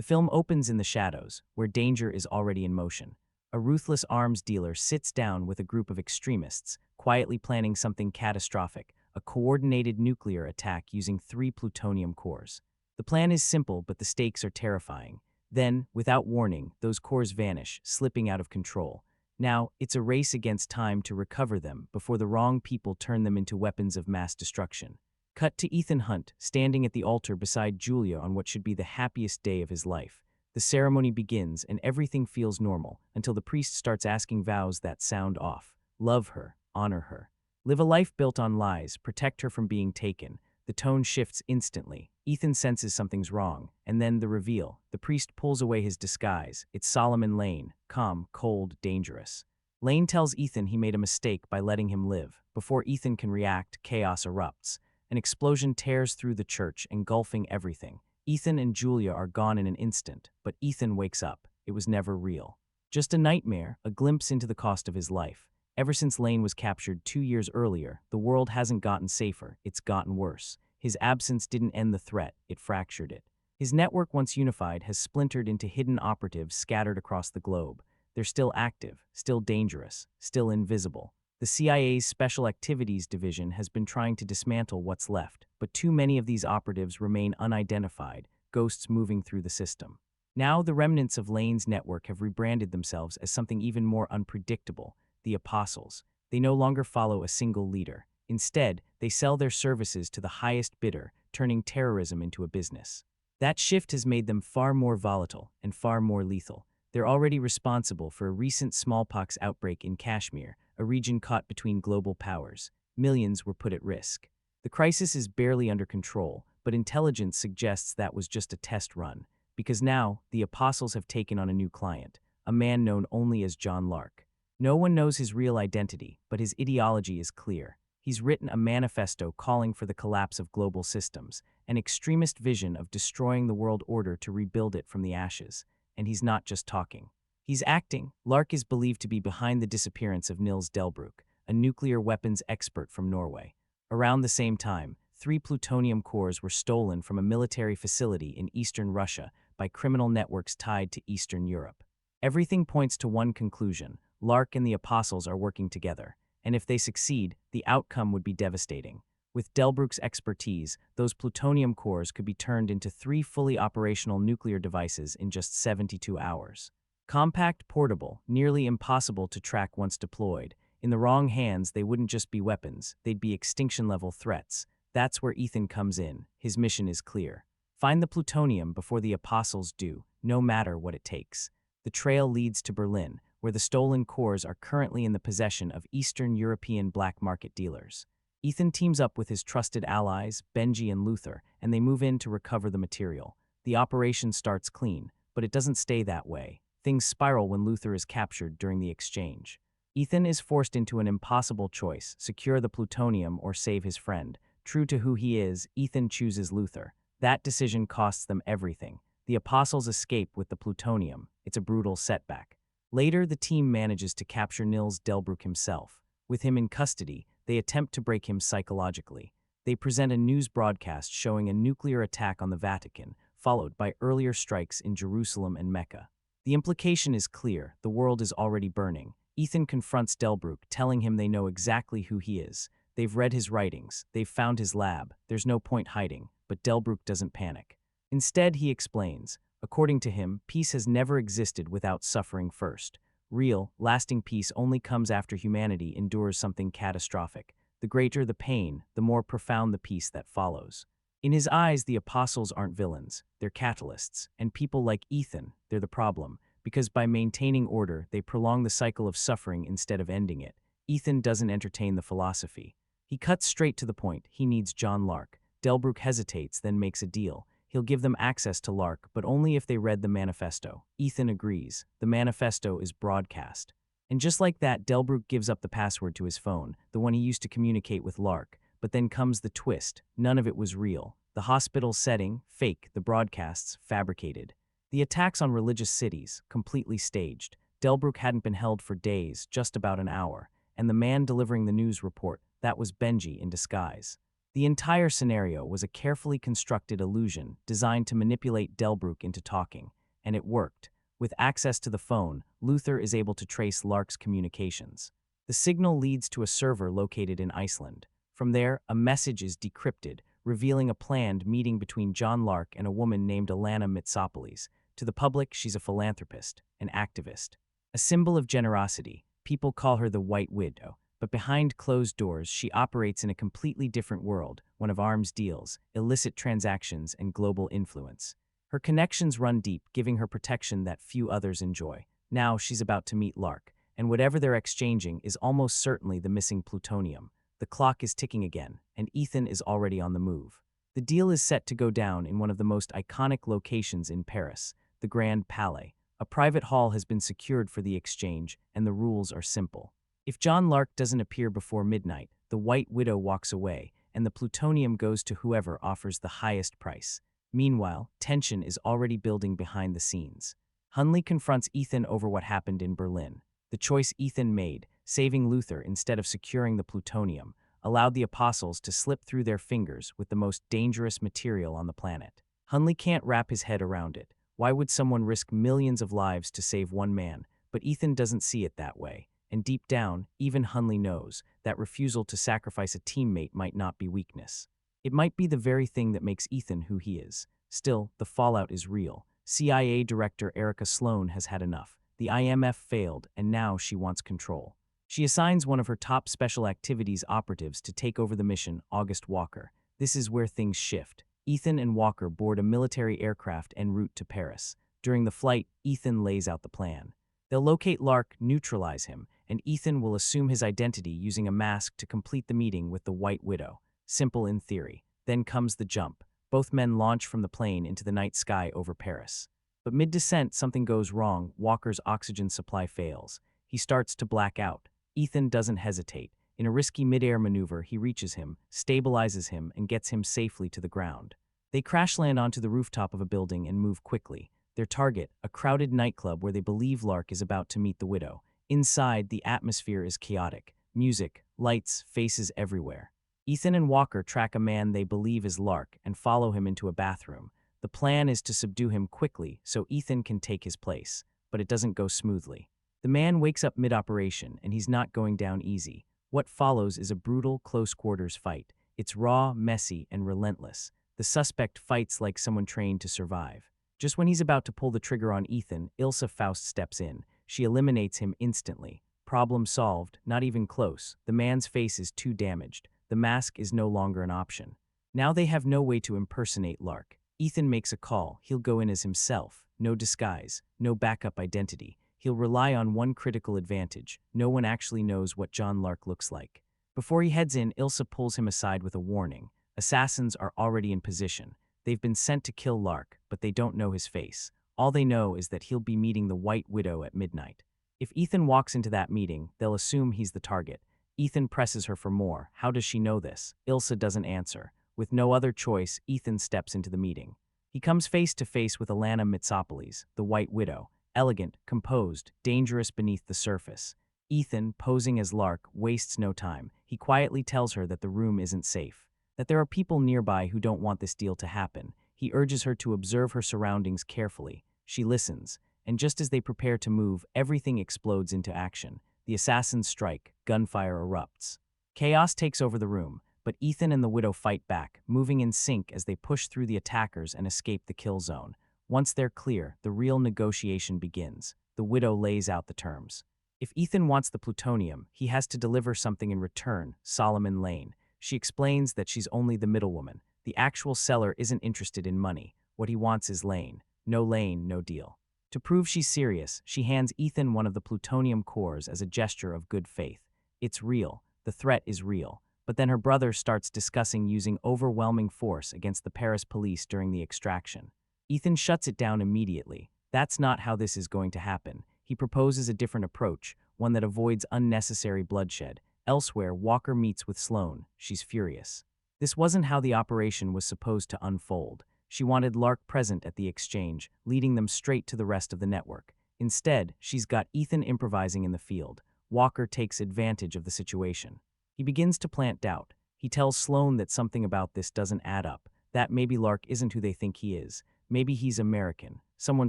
The film opens in the shadows, where danger is already in motion. A ruthless arms dealer sits down with a group of extremists, quietly planning something catastrophic, a coordinated nuclear attack using 3 plutonium cores. The plan is simple, but the stakes are terrifying. Then, without warning, those cores vanish, slipping out of control. Now, it's a race against time to recover them before the wrong people turn them into weapons of mass destruction. Cut to Ethan Hunt, standing at the altar beside Julia on what should be the happiest day of his life. The ceremony begins and everything feels normal until the priest starts asking vows that sound off. Love her, honor her. Live a life built on lies, protect her from being taken. The tone shifts instantly. Ethan senses something's wrong, and then the reveal. The priest pulls away his disguise. It's Solomon Lane, calm, cold, dangerous. Lane tells Ethan he made a mistake by letting him live. Before Ethan can react, chaos erupts. An explosion tears through the church, engulfing everything. Ethan and Julia are gone in an instant, but Ethan wakes up. It was never real. Just a nightmare, a glimpse into the cost of his life. Ever since Lane was captured 2 years earlier, the world hasn't gotten safer, it's gotten worse. His absence didn't end the threat, it fractured it. His network, once unified, has splintered into hidden operatives scattered across the globe. They're still active, still dangerous, still invisible. The CIA's Special Activities Division has been trying to dismantle what's left, but too many of these operatives remain unidentified, ghosts moving through the system. Now the remnants of Lane's network have rebranded themselves as something even more unpredictable: the Apostles. They no longer follow a single leader. Instead, they sell their services to the highest bidder, turning terrorism into a business. That shift has made them far more volatile and far more lethal. They're already responsible for a recent smallpox outbreak in Kashmir, a region caught between global powers. Millions were put at risk. The crisis is barely under control, but intelligence suggests that was just a test run, because now the Apostles have taken on a new client, a man known only as John Lark. No one knows his real identity, but his ideology is clear. He's written a manifesto calling for the collapse of global systems, an extremist vision of destroying the world order to rebuild it from the ashes. And he's not just talking. He's acting. Lark is believed to be behind the disappearance of Nils Delbrück, a nuclear weapons expert from Norway. Around the same time, 3 plutonium cores were stolen from a military facility in eastern Russia by criminal networks tied to Eastern Europe. Everything points to one conclusion: Lark and the Apostles are working together, and if they succeed, the outcome would be devastating. With Delbrück's expertise, those plutonium cores could be turned into 3 fully operational nuclear devices in just 72 hours. Compact, portable, nearly impossible to track once deployed. In the wrong hands, they wouldn't just be weapons, they'd be extinction-level threats. That's where Ethan comes in. His mission is clear: find the plutonium before the Apostles do, no matter what it takes. The trail leads to Berlin, where the stolen cores are currently in the possession of Eastern European black market dealers. Ethan teams up with his trusted allies, Benji and Luther, and they move in to recover the material. The operation starts clean, but it doesn't stay that way. Things spiral when Luther is captured during the exchange. Ethan is forced into an impossible choice: secure the plutonium or save his friend. True to who he is, Ethan chooses Luther. That decision costs them everything. The Apostles escape with the plutonium. It's a brutal setback. Later, the team manages to capture Nils Delbrück himself. With him in custody, they attempt to break him psychologically. They present a news broadcast showing a nuclear attack on the Vatican, followed by earlier strikes in Jerusalem and Mecca. The implication is clear: the world is already burning. Ethan confronts Delbrück, telling him they know exactly who he is. They've read his writings, they've found his lab, there's no point hiding, but Delbrück doesn't panic. Instead, he explains, according to him, peace has never existed without suffering first. Real, lasting peace only comes after humanity endures something catastrophic. The greater the pain, the more profound the peace that follows. In his eyes, the Apostles aren't villains, they're catalysts, and people like Ethan, they're the problem, because by maintaining order, they prolong the cycle of suffering instead of ending it. Ethan doesn't entertain the philosophy. He cuts straight to the point: he needs John Lark. Delbrück hesitates, then makes a deal. He'll give them access to Lark, but only if they read the manifesto. Ethan agrees. The manifesto is broadcast. And just like that, Delbrück gives up the password to his phone, the one he used to communicate with Lark. But then comes the twist: none of it was real. The hospital setting, fake; the broadcasts, fabricated. The attacks on religious cities, completely staged. Delbrück hadn't been held for days, just about an hour. And the man delivering the news report, that was Benji in disguise. The entire scenario was a carefully constructed illusion designed to manipulate Delbruck into talking, and it worked. With access to the phone, Luther is able to trace Lark's communications. The signal leads to a server located in Iceland. From there, a message is decrypted, revealing a planned meeting between John Lark and a woman named Alana Mitsopoulos. To the public, she's a philanthropist, an activist. A symbol of generosity, people call her the White Widow, but behind closed doors, she operates in a completely different world, one of arms deals, illicit transactions, and global influence. Her connections run deep, giving her protection that few others enjoy. Now she's about to meet Lark, and whatever they're exchanging is almost certainly the missing plutonium. The clock is ticking again, and Ethan is already on the move. The deal is set to go down in one of the most iconic locations in Paris, the Grand Palais. A private hall has been secured for the exchange, and the rules are simple. If John Lark doesn't appear before midnight, the White Widow walks away, and the plutonium goes to whoever offers the highest price. Meanwhile, tension is already building behind the scenes. Hunley confronts Ethan over what happened in Berlin. The choice Ethan made, saving Luther instead of securing the plutonium, allowed the apostles to slip through their fingers with the most dangerous material on the planet. Hunley can't wrap his head around it. Why would someone risk millions of lives to save one man? But Ethan doesn't see it that way. And deep down, even Hunley knows that refusal to sacrifice a teammate might not be weakness. It might be the very thing that makes Ethan who he is. Still, the fallout is real. CIA Director Erica Sloan has had enough. The IMF failed, and now she wants control. She assigns one of her top special activities operatives to take over the mission, August Walker. This is where things shift. Ethan and Walker board a military aircraft en route to Paris. During the flight, Ethan lays out the plan. They'll locate Lark, neutralize him, and Ethan will assume his identity using a mask to complete the meeting with the White Widow. Simple in theory. Then comes the jump. Both men launch from the plane into the night sky over Paris. But mid-descent, something goes wrong. Walker's oxygen supply fails. He starts to black out. Ethan doesn't hesitate. In a risky mid-air maneuver, he reaches him, stabilizes him, and gets him safely to the ground. They crash-land onto the rooftop of a building and move quickly. Their target, a crowded nightclub where they believe Lark is about to meet the widow. Inside, the atmosphere is chaotic. Music, lights, faces everywhere. Ethan and Walker track a man they believe is Lark and follow him into a bathroom. The plan is to subdue him quickly so Ethan can take his place, but it doesn't go smoothly. The man wakes up mid-operation, and he's not going down easy. What follows is a brutal, close-quarters fight. It's raw, messy, and relentless. The suspect fights like someone trained to survive. Just when he's about to pull the trigger on Ethan, Ilse Faust steps in. She eliminates him instantly. Problem solved, not even close. The man's face is too damaged. The mask is no longer an option. Now they have no way to impersonate Lark. Ethan makes a call. He'll go in as himself. No disguise, no backup identity. He'll rely on one critical advantage. No one actually knows what John Lark looks like. Before he heads in, Ilse pulls him aside with a warning. Assassins are already in position. They've been sent to kill Lark, but they don't know his face. All they know is that he'll be meeting the White Widow at midnight. If Ethan walks into that meeting, they'll assume he's the target. Ethan presses her for more. How does she know this? Ilse doesn't answer. With no other choice, Ethan steps into the meeting. He comes face to face with Alana Mitsopoulos, the White Widow. Elegant, composed, dangerous beneath the surface. Ethan, posing as Lark, wastes no time. He quietly tells her that the room isn't safe, that there are people nearby who don't want this deal to happen. He urges her to observe her surroundings carefully. She listens, and just as they prepare to move, everything explodes into action. The assassins strike, gunfire erupts. Chaos takes over the room, but Ethan and the widow fight back, moving in sync as they push through the attackers and escape the kill zone. Once they're clear, the real negotiation begins. The widow lays out the terms. If Ethan wants the plutonium, he has to deliver something in return, Solomon Lane. She explains that she's only the middlewoman. The actual seller isn't interested in money. What he wants is Lane. No Lane, no deal. To prove she's serious, she hands Ethan one of the plutonium cores as a gesture of good faith. It's real. The threat is real. But then her brother starts discussing using overwhelming force against the Paris police during the extraction. Ethan shuts it down immediately. That's not how this is going to happen. He proposes a different approach, one that avoids unnecessary bloodshed. Elsewhere, Walker meets with Sloan. She's furious. This wasn't how the operation was supposed to unfold. She wanted Lark present at the exchange, leading them straight to the rest of the network. Instead, she's got Ethan improvising in the field. Walker takes advantage of the situation. He begins to plant doubt. He tells Sloane that something about this doesn't add up, that maybe Lark isn't who they think he is. Maybe he's American, someone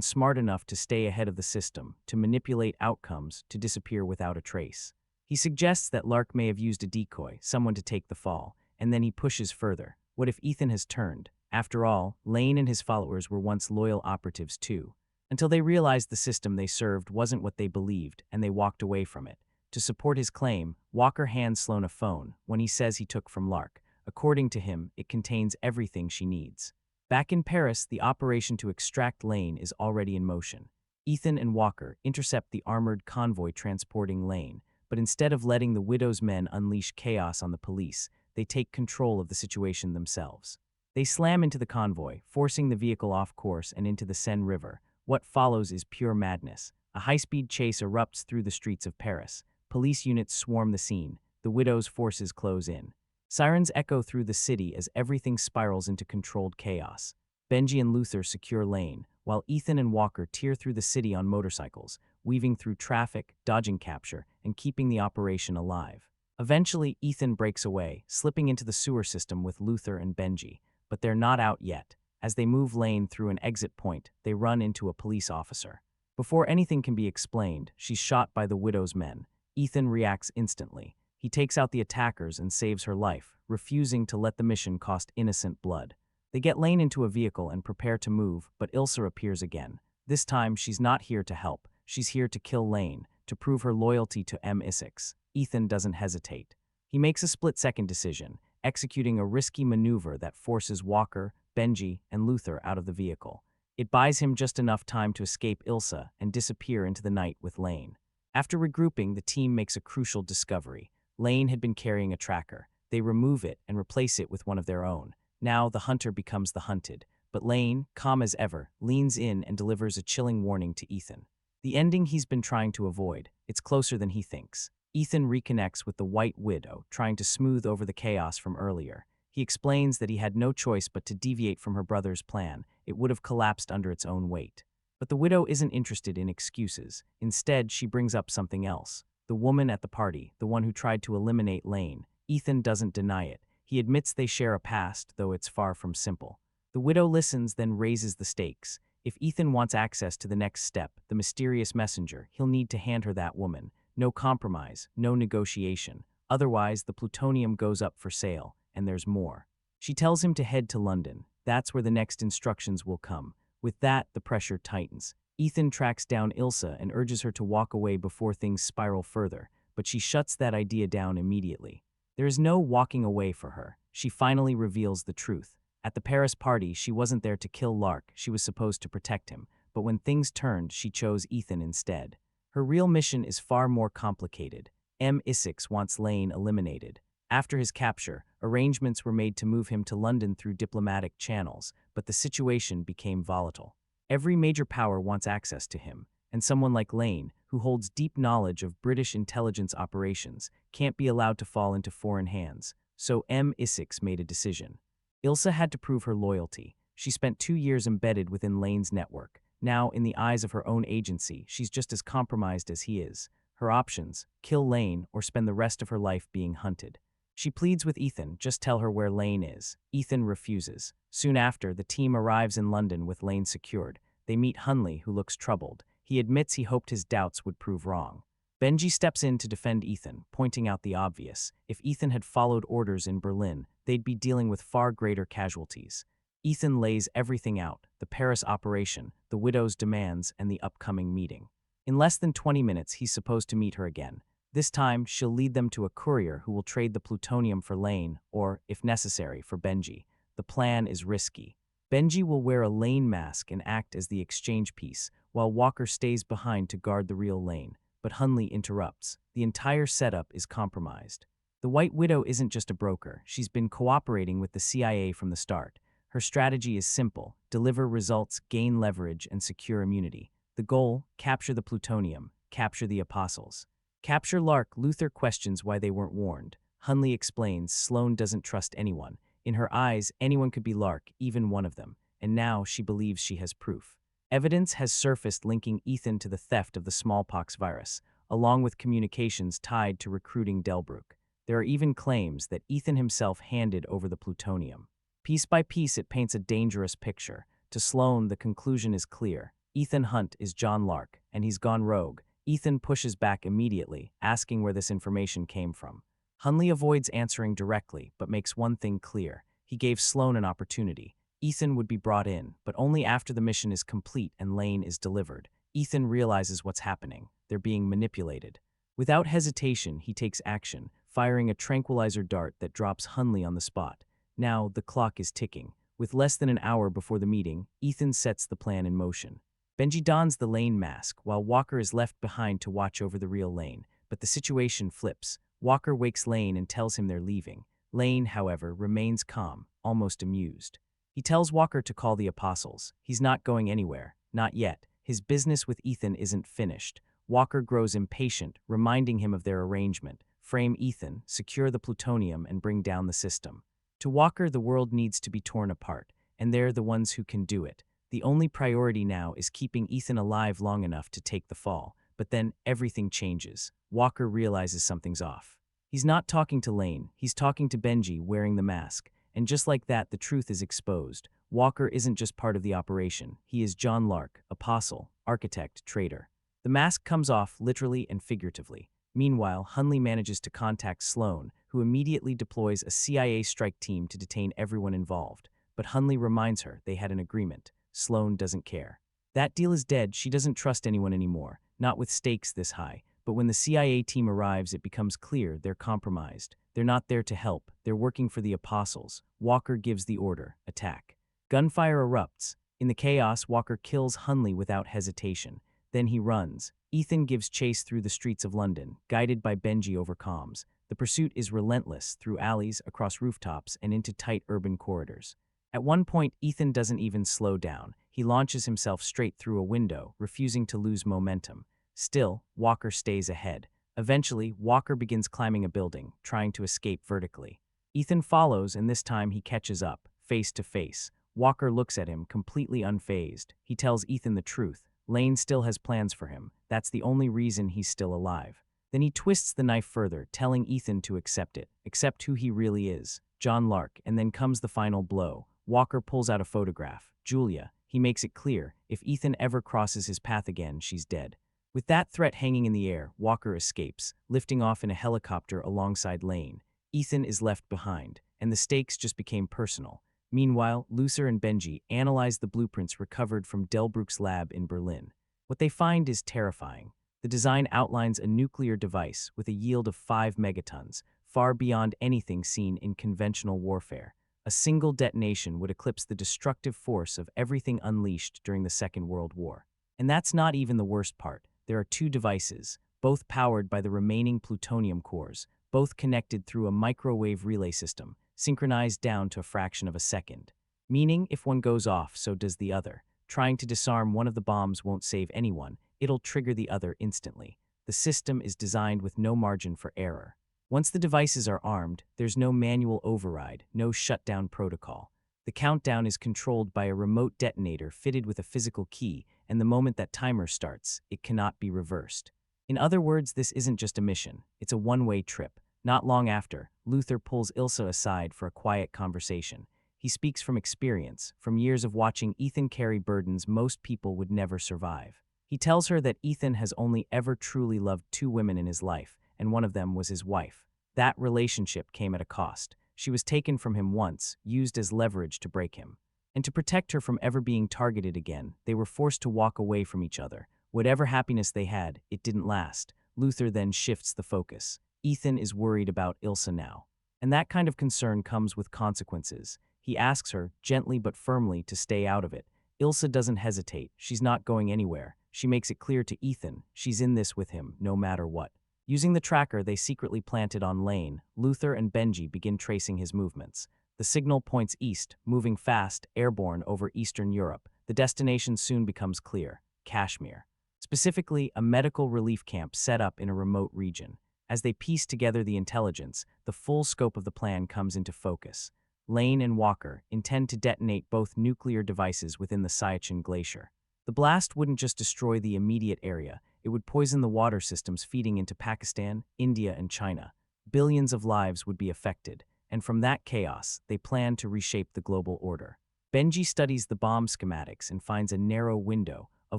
smart enough to stay ahead of the system, to manipulate outcomes, to disappear without a trace. He suggests that Lark may have used a decoy, someone to take the fall, and then he pushes further. What if Ethan has turned? After all, Lane and his followers were once loyal operatives too. Until they realized the system they served wasn't what they believed, and they walked away from it. To support his claim, Walker hands Sloane a phone when he says he took from Lark. According to him, it contains everything she needs. Back in Paris, the operation to extract Lane is already in motion. Ethan and Walker intercept the armored convoy transporting Lane, but instead of letting the widow's men unleash chaos on the police, they take control of the situation themselves. They slam into the convoy, forcing the vehicle off course and into the Seine River. What follows is pure madness. A high-speed chase erupts through the streets of Paris. Police units swarm the scene. The widow's forces close in. Sirens echo through the city as everything spirals into controlled chaos. Benji and Luther secure Lane, while Ethan and Walker tear through the city on motorcycles, weaving through traffic, dodging capture, and keeping the operation alive. Eventually, Ethan breaks away, slipping into the sewer system with Luther and Benji, but they're not out yet. As they move Lane through an exit point, they run into a police officer. Before anything can be explained, she's shot by the widow's men. Ethan reacts instantly. He takes out the attackers and saves her life, refusing to let the mission cost innocent blood. They get Lane into a vehicle and prepare to move, but Ilsa appears again. This time, she's not here to help. She's here to kill Lane, to prove her loyalty to M6. Ethan doesn't hesitate. He makes a split-second decision, executing a risky maneuver that forces Walker, Benji, and Luther out of the vehicle. It buys him just enough time to escape Ilsa and disappear into the night with Lane. After regrouping, the team makes a crucial discovery. Lane had been carrying a tracker. They remove it and replace it with one of their own. Now the hunter becomes the hunted, but Lane, calm as ever, leans in and delivers a chilling warning to Ethan. The ending he's been trying to avoid. It's closer than he thinks. Ethan reconnects with the White Widow, trying to smooth over the chaos from earlier. He explains that he had no choice but to deviate from her brother's plan. It would have collapsed under its own weight. But the widow isn't interested in excuses. Instead, she brings up something else. The woman at the party, the one who tried to eliminate Lane. Ethan doesn't deny it. He admits they share a past, though it's far from simple. The widow listens, then raises the stakes. If Ethan wants access to the next step, the mysterious messenger, he'll need to hand her that woman. No compromise, no negotiation. Otherwise, the plutonium goes up for sale, and there's more. She tells him to head to London. That's where the next instructions will come. With that, the pressure tightens. Ethan tracks down Ilsa and urges her to walk away before things spiral further, but she shuts that idea down immediately. There is no walking away for her. She finally reveals the truth. At the Paris party, she wasn't there to kill Lark, she was supposed to protect him, but when things turned, she chose Ethan instead. Her real mission is far more complicated. M6 wants Lane eliminated. After his capture, arrangements were made to move him to London through diplomatic channels, but the situation became volatile. Every major power wants access to him, and someone like Lane, who holds deep knowledge of British intelligence operations, can't be allowed to fall into foreign hands. So M6 made a decision. Ilsa had to prove her loyalty. She spent 2 years embedded within Lane's network. Now, in the eyes of her own agency, she's just as compromised as he is. Her options: kill Lane or spend the rest of her life being hunted. She pleads with Ethan, just tell her where Lane is. Ethan refuses. Soon after, the team arrives in London with Lane secured. They meet Hunley, who looks troubled. He admits he hoped his doubts would prove wrong. Benji steps in to defend Ethan, pointing out the obvious. If Ethan had followed orders in Berlin, they'd be dealing with far greater casualties. Ethan lays everything out: the Paris operation, the widow's demands, and the upcoming meeting. In less than 20 minutes, he's supposed to meet her again. This time, she'll lead them to a courier who will trade the plutonium for Lane, or, if necessary, for Benji. The plan is risky. Benji will wear a Lane mask and act as the exchange piece, while Walker stays behind to guard the real Lane. But Hunley interrupts. The entire setup is compromised. The White Widow isn't just a broker. She's been cooperating with the CIA from the start. Her strategy is simple: deliver results, gain leverage, and secure immunity. The goal: capture the plutonium, capture the apostles. Capture Lark. Luther questions why they weren't warned. Hunley explains Sloane doesn't trust anyone. In her eyes, anyone could be Lark, even one of them. And now she believes she has proof. Evidence has surfaced linking Ethan to the theft of the smallpox virus, along with communications tied to recruiting Delbruck. There are even claims that Ethan himself handed over the plutonium. Piece by piece, it paints a dangerous picture. To Sloane, the conclusion is clear. Ethan Hunt is John Lark, and he's gone rogue. Ethan pushes back immediately, asking where this information came from. Hunley avoids answering directly, but makes one thing clear. He gave Sloane an opportunity. Ethan would be brought in, but only after the mission is complete and Lane is delivered. Ethan realizes what's happening. They're being manipulated. Without hesitation, he takes action, firing a tranquilizer dart that drops Hunley on the spot. Now, the clock is ticking. With less than an hour before the meeting, Ethan sets the plan in motion. Benji dons the Lane mask, while Walker is left behind to watch over the real Lane. But the situation flips. Walker wakes Lane and tells him they're leaving. Lane, however, remains calm, almost amused. He tells Walker to call the apostles. He's not going anywhere. Not yet. His business with Ethan isn't finished. Walker grows impatient, reminding him of their arrangement. Frame Ethan, secure the plutonium, and bring down the system. To Walker, the world needs to be torn apart, and they're the ones who can do it. The only priority now is keeping Ethan alive long enough to take the fall. But then everything changes. Walker realizes something's off. He's not talking to Lane, he's talking to Benji wearing the mask. And just like that, the truth is exposed. Walker isn't just part of the operation. He is John Lark, apostle, architect, traitor. The mask comes off literally and figuratively. Meanwhile, Hunley manages to contact Sloane, who immediately deploys a CIA strike team to detain everyone involved. But Hunley reminds her they had an agreement. Sloane doesn't care. That deal is dead. She doesn't trust anyone anymore, not with stakes this high. But when the CIA team arrives, it becomes clear they're compromised. They're not there to help. They're working for the apostles. Walker gives the order, attack. Gunfire erupts. In the chaos, Walker kills Hunley without hesitation. Then he runs. Ethan gives chase through the streets of London, guided by Benji over comms. The pursuit is relentless, through alleys, across rooftops, and into tight urban corridors. At one point, Ethan doesn't even slow down. He launches himself straight through a window, refusing to lose momentum. Still, Walker stays ahead. Eventually, Walker begins climbing a building, trying to escape vertically. Ethan follows, and this time he catches up, face to face. Walker looks at him, completely unfazed. He tells Ethan the truth. Lane still has plans for him. That's the only reason he's still alive. Then he twists the knife further, telling Ethan to accept it, accept who he really is, John Lark, and then comes the final blow. Walker pulls out a photograph. Julia. He makes it clear, if Ethan ever crosses his path again, she's dead. With that threat hanging in the air, Walker escapes, lifting off in a helicopter alongside Lane. Ethan is left behind, and the stakes just became personal. Meanwhile, Lucer and Benji analyze the blueprints recovered from Delbruck's lab in Berlin. What they find is terrifying. The design outlines a nuclear device with a yield of 5 megatons, far beyond anything seen in conventional warfare. A single detonation would eclipse the destructive force of everything unleashed during the Second World War. And that's not even the worst part. There are 2 devices, both powered by the remaining plutonium cores, both connected through a microwave relay system, synchronized down to a fraction of a second. Meaning, if one goes off, so does the other. Trying to disarm one of the bombs won't save anyone, it'll trigger the other instantly. The system is designed with no margin for error. Once the devices are armed, there's no manual override, no shutdown protocol. The countdown is controlled by a remote detonator fitted with a physical key, and the moment that timer starts, it cannot be reversed. In other words, this isn't just a mission, it's a one-way trip. Not long after, Luther pulls Ilsa aside for a quiet conversation. He speaks from experience, from years of watching Ethan carry burdens most people would never survive. He tells her that Ethan has only ever truly loved 2 women in his life, and one of them was his wife. That relationship came at a cost. She was taken from him once, used as leverage to break him. And to protect her from ever being targeted again, they were forced to walk away from each other. Whatever happiness they had, it didn't last. Luther then shifts the focus. Ethan is worried about Ilsa now. And that kind of concern comes with consequences. He asks her, gently but firmly, to stay out of it. Ilsa doesn't hesitate. She's not going anywhere. She makes it clear to Ethan, she's in this with him, no matter what. Using the tracker they secretly planted on Lane, Luther and Benji begin tracing his movements. The signal points east, moving fast, airborne over Eastern Europe. The destination soon becomes clear, Kashmir. Specifically, a medical relief camp set up in a remote region. As they piece together the intelligence, the full scope of the plan comes into focus. Lane and Walker intend to detonate both nuclear devices within the Siachen Glacier. The blast wouldn't just destroy the immediate area, it would poison the water systems feeding into Pakistan, India, and China. Billions of lives would be affected, and from that chaos, they plan to reshape the global order. Benji studies the bomb schematics and finds a narrow window, a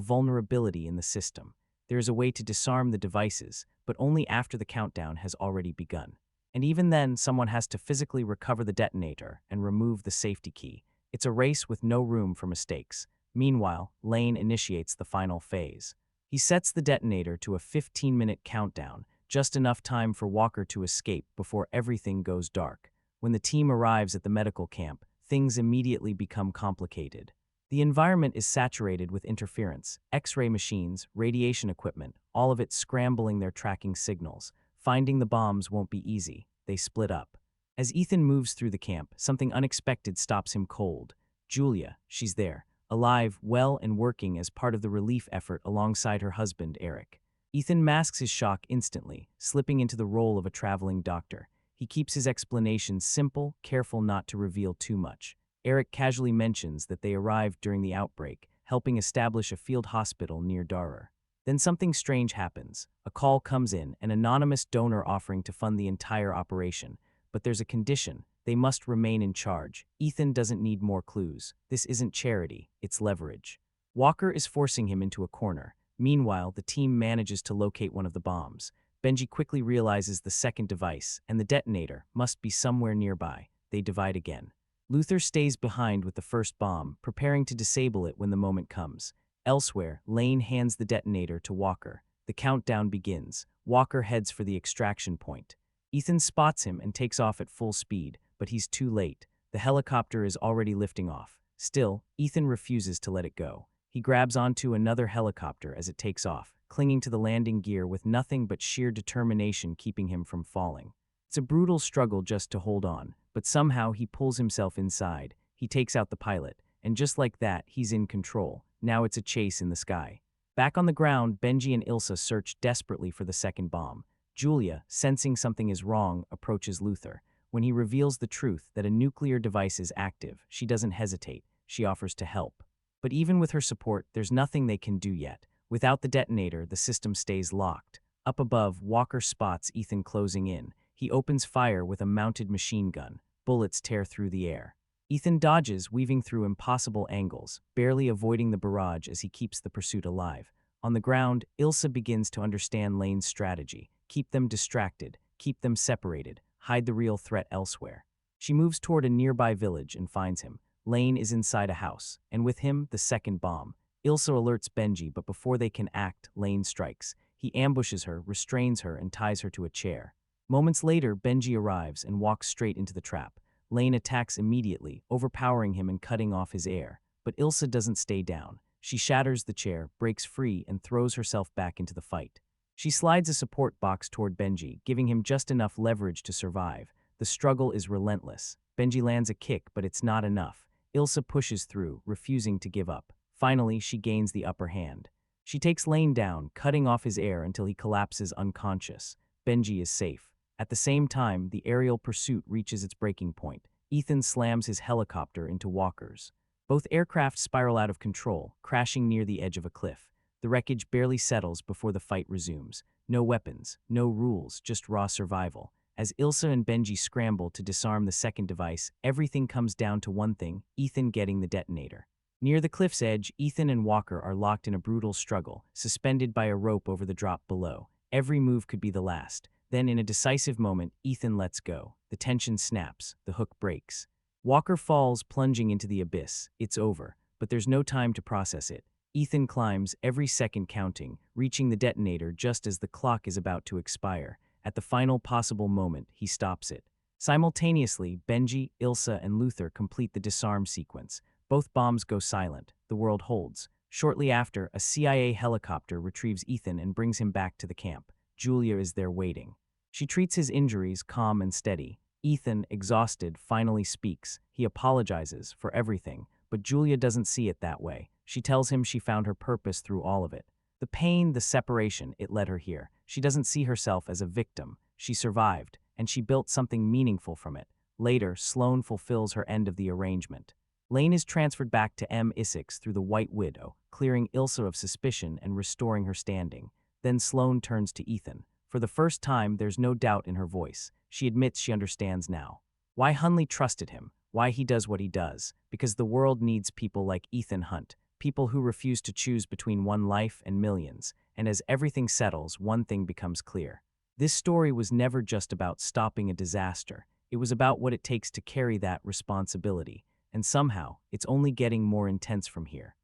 vulnerability in the system. There is a way to disarm the devices, but only after the countdown has already begun. And even then, someone has to physically recover the detonator and remove the safety key. It's a race with no room for mistakes. Meanwhile, Lane initiates the final phase. He sets the detonator to a 15-minute countdown, just enough time for Walker to escape before everything goes dark. When the team arrives at the medical camp, things immediately become complicated. The environment is saturated with interference, X-ray machines, radiation equipment, all of it scrambling their tracking signals. Finding the bombs won't be easy. They split up. As Ethan moves through the camp, something unexpected stops him cold. Julia, she's there, alive, well, and working as part of the relief effort alongside her husband, Eric. Ethan masks his shock instantly, slipping into the role of a traveling doctor. He keeps his explanations simple, careful not to reveal too much. Eric casually mentions that they arrived during the outbreak, helping establish a field hospital near Darar. Then something strange happens. A call comes in, an anonymous donor offering to fund the entire operation. But there's a condition. They must remain in charge. Ethan doesn't need more clues. This isn't charity, it's leverage. Walker is forcing him into a corner. Meanwhile, the team manages to locate one of the bombs. Benji quickly realizes the second device, and the detonator must be somewhere nearby. They divide again. Luther stays behind with the first bomb, preparing to disable it when the moment comes. Elsewhere, Lane hands the detonator to Walker. The countdown begins. Walker heads for the extraction point. Ethan spots him and takes off at full speed, but he's too late. The helicopter is already lifting off. Still, Ethan refuses to let it go. He grabs onto another helicopter as it takes off, clinging to the landing gear with nothing but sheer determination keeping him from falling. It's a brutal struggle just to hold on, but somehow he pulls himself inside. He takes out the pilot, and just like that, he's in control. Now it's a chase in the sky. Back on the ground, Benji and Ilsa search desperately for the second bomb. Julia, sensing something is wrong, approaches Luther. When he reveals the truth that a nuclear device is active, she doesn't hesitate. She offers to help. But even with her support, there's nothing they can do yet. Without the detonator, the system stays locked. Up above, Walker spots Ethan closing in. He opens fire with a mounted machine gun. Bullets tear through the air. Ethan dodges, weaving through impossible angles, barely avoiding the barrage as he keeps the pursuit alive. On the ground, Ilsa begins to understand Lane's strategy. Keep them distracted, keep them separated, hide the real threat elsewhere. She moves toward a nearby village and finds him. Lane is inside a house, and with him, the second bomb. Ilsa alerts Benji, but before they can act, Lane strikes. He ambushes her, restrains her, and ties her to a chair. Moments later, Benji arrives and walks straight into the trap. Lane attacks immediately, overpowering him and cutting off his air. But Ilsa doesn't stay down. She shatters the chair, breaks free, and throws herself back into the fight. She slides a support box toward Benji, giving him just enough leverage to survive. The struggle is relentless. Benji lands a kick, but it's not enough. Ilsa pushes through, refusing to give up. Finally, she gains the upper hand. She takes Lane down, cutting off his air until he collapses unconscious. Benji is safe. At the same time, the aerial pursuit reaches its breaking point. Ethan slams his helicopter into Walker's. Both aircraft spiral out of control, crashing near the edge of a cliff. The wreckage barely settles before the fight resumes. No weapons, no rules, just raw survival. As Ilsa and Benji scramble to disarm the second device, everything comes down to one thing: Ethan getting the detonator. Near the cliff's edge, Ethan and Walker are locked in a brutal struggle, suspended by a rope over the drop below. Every move could be the last. Then, in a decisive moment, Ethan lets go. The tension snaps. The hook breaks. Walker falls, plunging into the abyss. It's over, but there's no time to process it. Ethan climbs, every second counting, reaching the detonator just as the clock is about to expire. At the final possible moment, he stops it. Simultaneously, Benji, Ilsa, and Luther complete the disarm sequence. Both bombs go silent. The world holds. Shortly after, a CIA helicopter retrieves Ethan and brings him back to the camp. Julia is there waiting. She treats his injuries calm and steady. Ethan, exhausted, finally speaks. He apologizes for everything, but Julia doesn't see it that way. She tells him she found her purpose through all of it. The pain, the separation, it led her here. She doesn't see herself as a victim. She survived, and she built something meaningful from it. Later, Sloane fulfills her end of the arrangement. Lane is transferred back to M6 through the White Widow, clearing Ilsa of suspicion and restoring her standing. Then Sloane turns to Ethan. For the first time, there's no doubt in her voice. She admits she understands now. Why Hunley trusted him, why he does what he does, because the world needs people like Ethan Hunt, people who refuse to choose between one life and millions, and as everything settles, one thing becomes clear. This story was never just about stopping a disaster, it was about what it takes to carry that responsibility, and somehow, it's only getting more intense from here.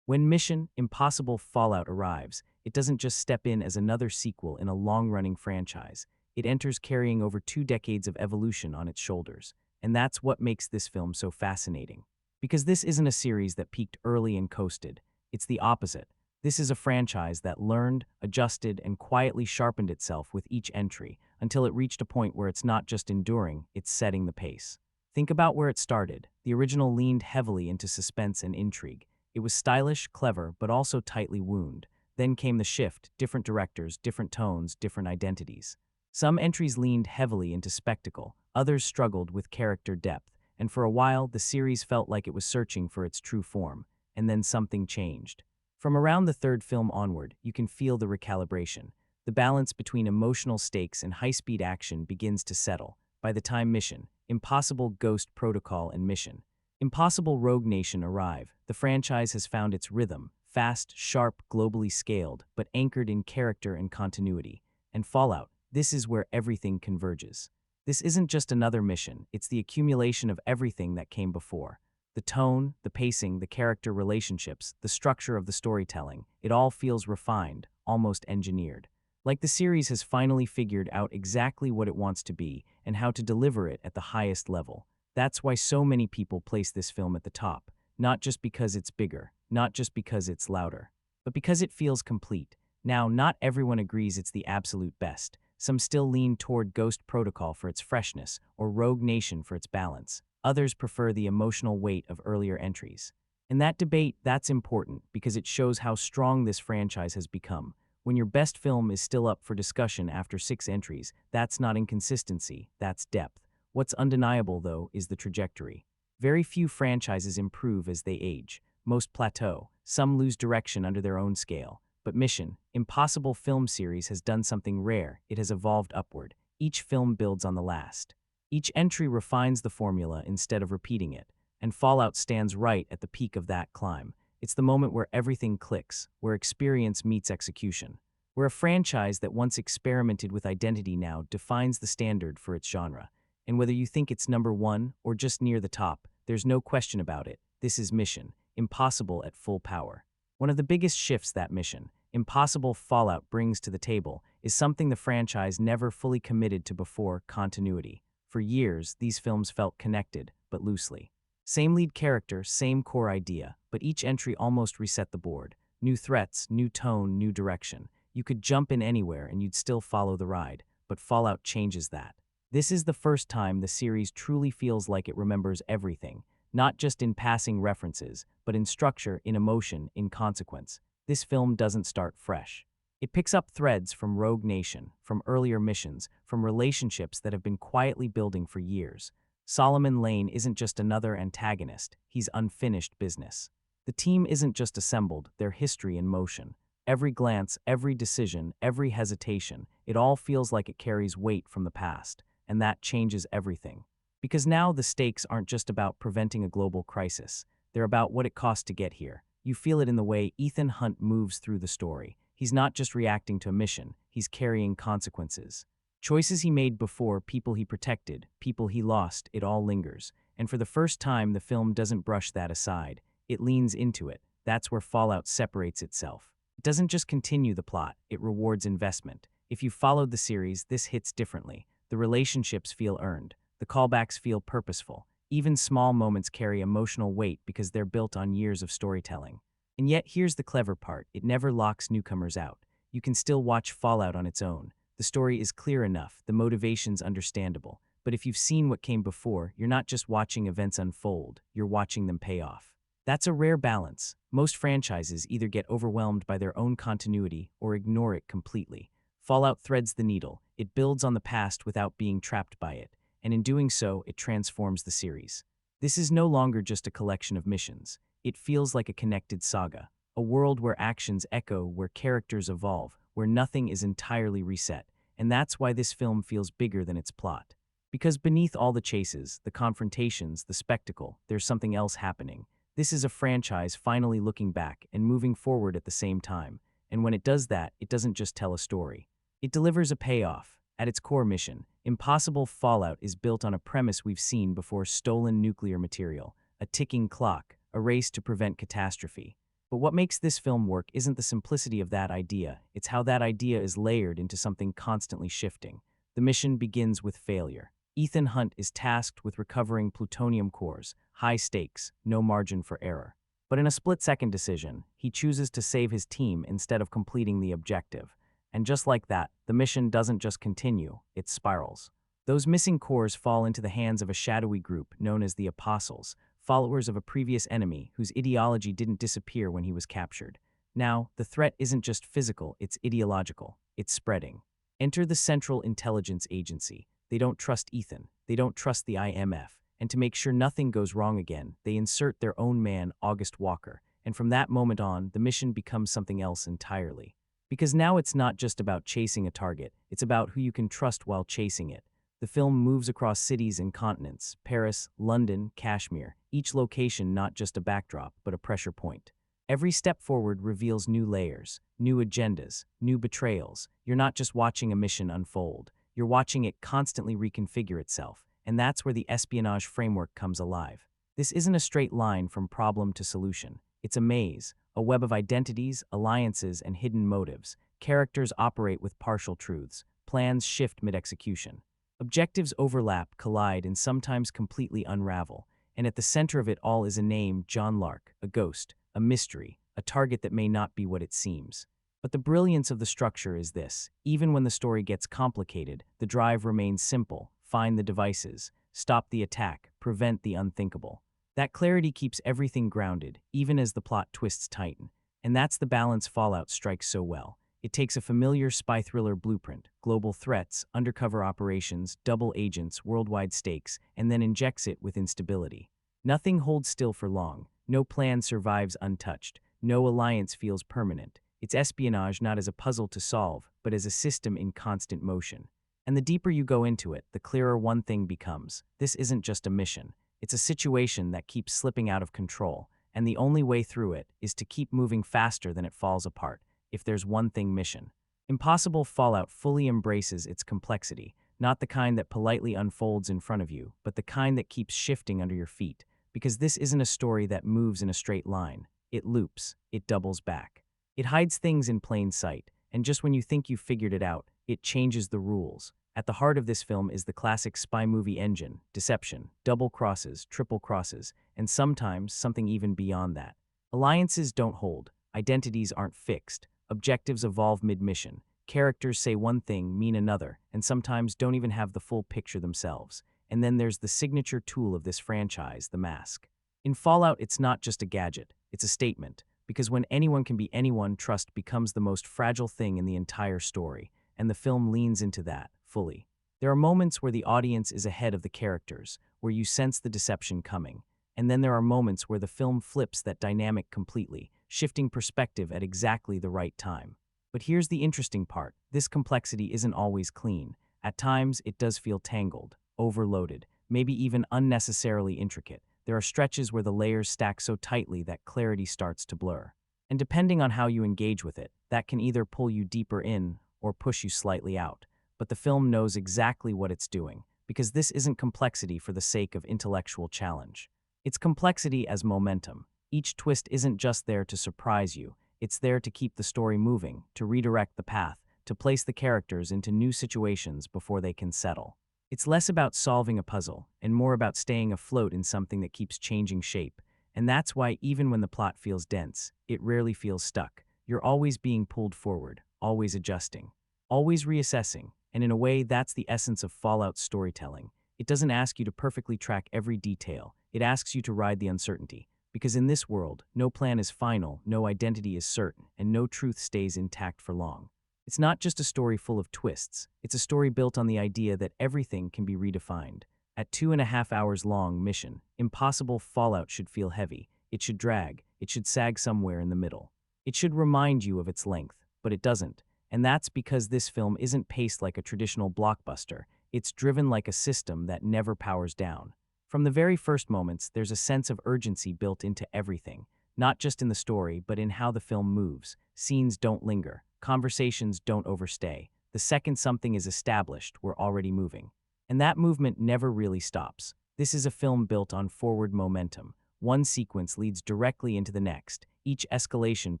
When Mission: Impossible Fallout arrives, it doesn't just step in as another sequel in a long-running franchise. It enters carrying over 2 decades of evolution on its shoulders, and that's what makes this film so fascinating. Because this isn't a series that peaked early and coasted, it's the opposite. This is a franchise that learned, adjusted, and quietly sharpened itself with each entry until it reached a point where it's not just enduring, it's setting the pace. Think about where it started. The original leaned heavily into suspense and intrigue. It was stylish, clever, but also tightly wound. Then came the shift, different directors, different tones, different identities. Some entries leaned heavily into spectacle, others struggled with character depth, and for a while the series felt like it was searching for its true form, and then something changed. From around the third film onward, you can feel the recalibration. The balance between emotional stakes and high-speed action begins to settle. By the time Mission: Impossible Ghost Protocol and Mission: Impossible Rogue Nation arrive, the franchise has found its rhythm, fast, sharp, globally scaled, but anchored in character and continuity. And Fallout, this is where everything converges. This isn't just another mission, it's the accumulation of everything that came before. The tone, the pacing, the character relationships, the structure of the storytelling, it all feels refined, almost engineered. Like the series has finally figured out exactly what it wants to be and how to deliver it at the highest level. That's why so many people place this film at the top, not just because it's bigger, not just because it's louder, but because it feels complete. Now, not everyone agrees it's the absolute best. Some still lean toward Ghost Protocol for its freshness or Rogue Nation for its balance. Others prefer the emotional weight of earlier entries. In that debate, that's important because it shows how strong this franchise has become. When your best film is still up for discussion after 6 entries, that's not inconsistency, that's depth. What's undeniable, though, is the trajectory. Very few franchises improve as they age. Most plateau, some lose direction under their own scale. But Mission: Impossible film series has done something rare. It has evolved upward. Each film builds on the last. Each entry refines the formula instead of repeating it, and Fallout stands right at the peak of that climb. It's the moment where everything clicks, where experience meets execution, where a franchise that once experimented with identity now defines the standard for its genre. And whether you think it's number 1 or just near the top, there's no question about it. This is Mission: Impossible at full power. One of the biggest shifts that Mission: Impossible Fallout brings to the table is something the franchise never fully committed to before: continuity. For years, these films felt connected, but loosely. Same lead character, same core idea, but each entry almost reset the board. New threats, new tone, new direction. You could jump in anywhere and you'd still follow the ride, but Fallout changes that. This is the first time the series truly feels like it remembers everything, not just in passing references, but in structure, in emotion, in consequence. This film doesn't start fresh. It picks up threads from Rogue Nation, from earlier missions, from relationships that have been quietly building for years. Solomon Lane isn't just another antagonist, he's unfinished business. The team isn't just assembled, they're history in motion. Every glance, every decision, every hesitation, it all feels like it carries weight from the past, and that changes everything. Because now the stakes aren't just about preventing a global crisis, they're about what it costs to get here. You feel it in the way Ethan Hunt moves through the story. He's not just reacting to a mission, he's carrying consequences. Choices he made before, people he protected, people he lost, it all lingers. And for the first time, the film doesn't brush that aside. It leans into it. That's where Fallout separates itself. It doesn't just continue the plot, it rewards investment. If you followed the series, this hits differently. The relationships feel earned. The callbacks feel purposeful. Even small moments carry emotional weight because they're built on years of storytelling. And yet, here's the clever part. It never locks newcomers out. You can still watch Fallout on its own. The story is clear enough, the motivation's understandable. But if you've seen what came before, you're not just watching events unfold, you're watching them pay off. That's a rare balance. Most franchises either get overwhelmed by their own continuity or ignore it completely. Fallout threads the needle. It builds on the past without being trapped by it. And in doing so, it transforms the series. This is no longer just a collection of missions. It feels like a connected saga, a world where actions echo, where characters evolve, where nothing is entirely reset. and that's why this film feels bigger than its plot. Because beneath all the chases, the confrontations, the spectacle, there's something else happening. This is a franchise finally looking back and moving forward at the same time, and when it does that, it doesn't just tell a story. It delivers a payoff. At its core mission, Impossible Fallout is built on a premise we've seen before: stolen nuclear material, a ticking clock, a race to prevent catastrophe. But what makes this film work isn't the simplicity of that idea, it's how that idea is layered into something constantly shifting. The mission begins with failure. Ethan Hunt is tasked with recovering plutonium cores, high stakes, no margin for error. But in a split-second decision, he chooses to save his team instead of completing the objective. And just like that, the mission doesn't just continue, it spirals. Those missing cores fall into the hands of a shadowy group known as the Apostles, followers of a previous enemy whose ideology didn't disappear when he was captured. Now, the threat isn't just physical, it's ideological. It's spreading. Enter the Central Intelligence Agency. They don't trust Ethan. They don't trust the IMF. And to make sure nothing goes wrong again, they insert their own man, August Walker. And from that moment on, the mission becomes something else entirely. Because now it's not just about chasing a target, it's about who you can trust while chasing it. The film moves across cities and continents: Paris, London, Kashmir, each location not just a backdrop, but a pressure point. Every step forward reveals new layers, new agendas, new betrayals. You're not just watching a mission unfold, you're watching it constantly reconfigure itself, and that's where the espionage framework comes alive. This isn't a straight line from problem to solution. It's a maze, a web of identities, alliances, and hidden motives. Characters operate with partial truths. Plans shift mid-execution. Objectives overlap, collide, and sometimes completely unravel. And at the center of it all is a name: John Lark, a ghost, a mystery, a target that may not be what it seems. But the brilliance of the structure is this: even when the story gets complicated, the drive remains simple. Find the devices, stop the attack, prevent the unthinkable. That clarity keeps everything grounded, even as the plot twists tighten. And that's the balance Fallout strikes so well. It takes a familiar spy thriller blueprint: global threats, undercover operations, double agents, worldwide stakes, and then injects it with instability. Nothing holds still for long. No plan survives untouched. No alliance feels permanent. It's espionage not as a puzzle to solve, but as a system in constant motion. And the deeper you go into it, the clearer one thing becomes: this isn't just a mission. It's a situation that keeps slipping out of control, and the only way through it is to keep moving faster than it falls apart. If there's one thing mission, Impossible Fallout fully embraces its complexity, not the kind that politely unfolds in front of you, but the kind that keeps shifting under your feet. Because this isn't a story that moves in a straight line. It loops, it doubles back. It hides things in plain sight, and just when you think you've figured it out, it changes the rules. At the heart of this film is the classic spy movie engine: deception, double crosses, triple crosses, and sometimes something even beyond that. Alliances don't hold, identities aren't fixed, objectives evolve mid-mission, characters say one thing, mean another, and sometimes don't even have the full picture themselves. And then there's the signature tool of this franchise: the mask. In Fallout, it's not just a gadget, it's a statement. Because when anyone can be anyone, trust becomes the most fragile thing in the entire story, and the film leans into that fully. There are moments where the audience is ahead of the characters, where you sense the deception coming, and then there are moments where the film flips that dynamic completely, shifting perspective at exactly the right time. But here's the interesting part: this complexity isn't always clean. At times, it does feel tangled, overloaded, maybe even unnecessarily intricate. There are stretches where the layers stack so tightly that clarity starts to blur. And depending on how you engage with it, that can either pull you deeper in or push you slightly out. But the film knows exactly what it's doing, because this isn't complexity for the sake of intellectual challenge. It's complexity as momentum. Each twist isn't just there to surprise you, it's there to keep the story moving, to redirect the path, to place the characters into new situations before they can settle. It's less about solving a puzzle, and more about staying afloat in something that keeps changing shape. And that's why even when the plot feels dense, it rarely feels stuck. You're always being pulled forward, always adjusting, always reassessing. And in a way, that's the essence of Fallout storytelling. It doesn't ask you to perfectly track every detail. It asks you to ride the uncertainty. Because in this world, no plan is final, no identity is certain, and no truth stays intact for long. It's not just a story full of twists. It's a story built on the idea that everything can be redefined. At 2.5 hours long mission, Impossible Fallout should feel heavy. It should drag. It should sag somewhere in the middle. It should remind you of its length, but it doesn't. And that's because this film isn't paced like a traditional blockbuster. It's driven like a system that never powers down. From the very first moments, there's a sense of urgency built into everything, not just in the story, but in how the film moves. Scenes don't linger, conversations don't overstay. The second something is established, we're already moving. And that movement never really stops. This is a film built on forward momentum. One sequence leads directly into the next, each escalation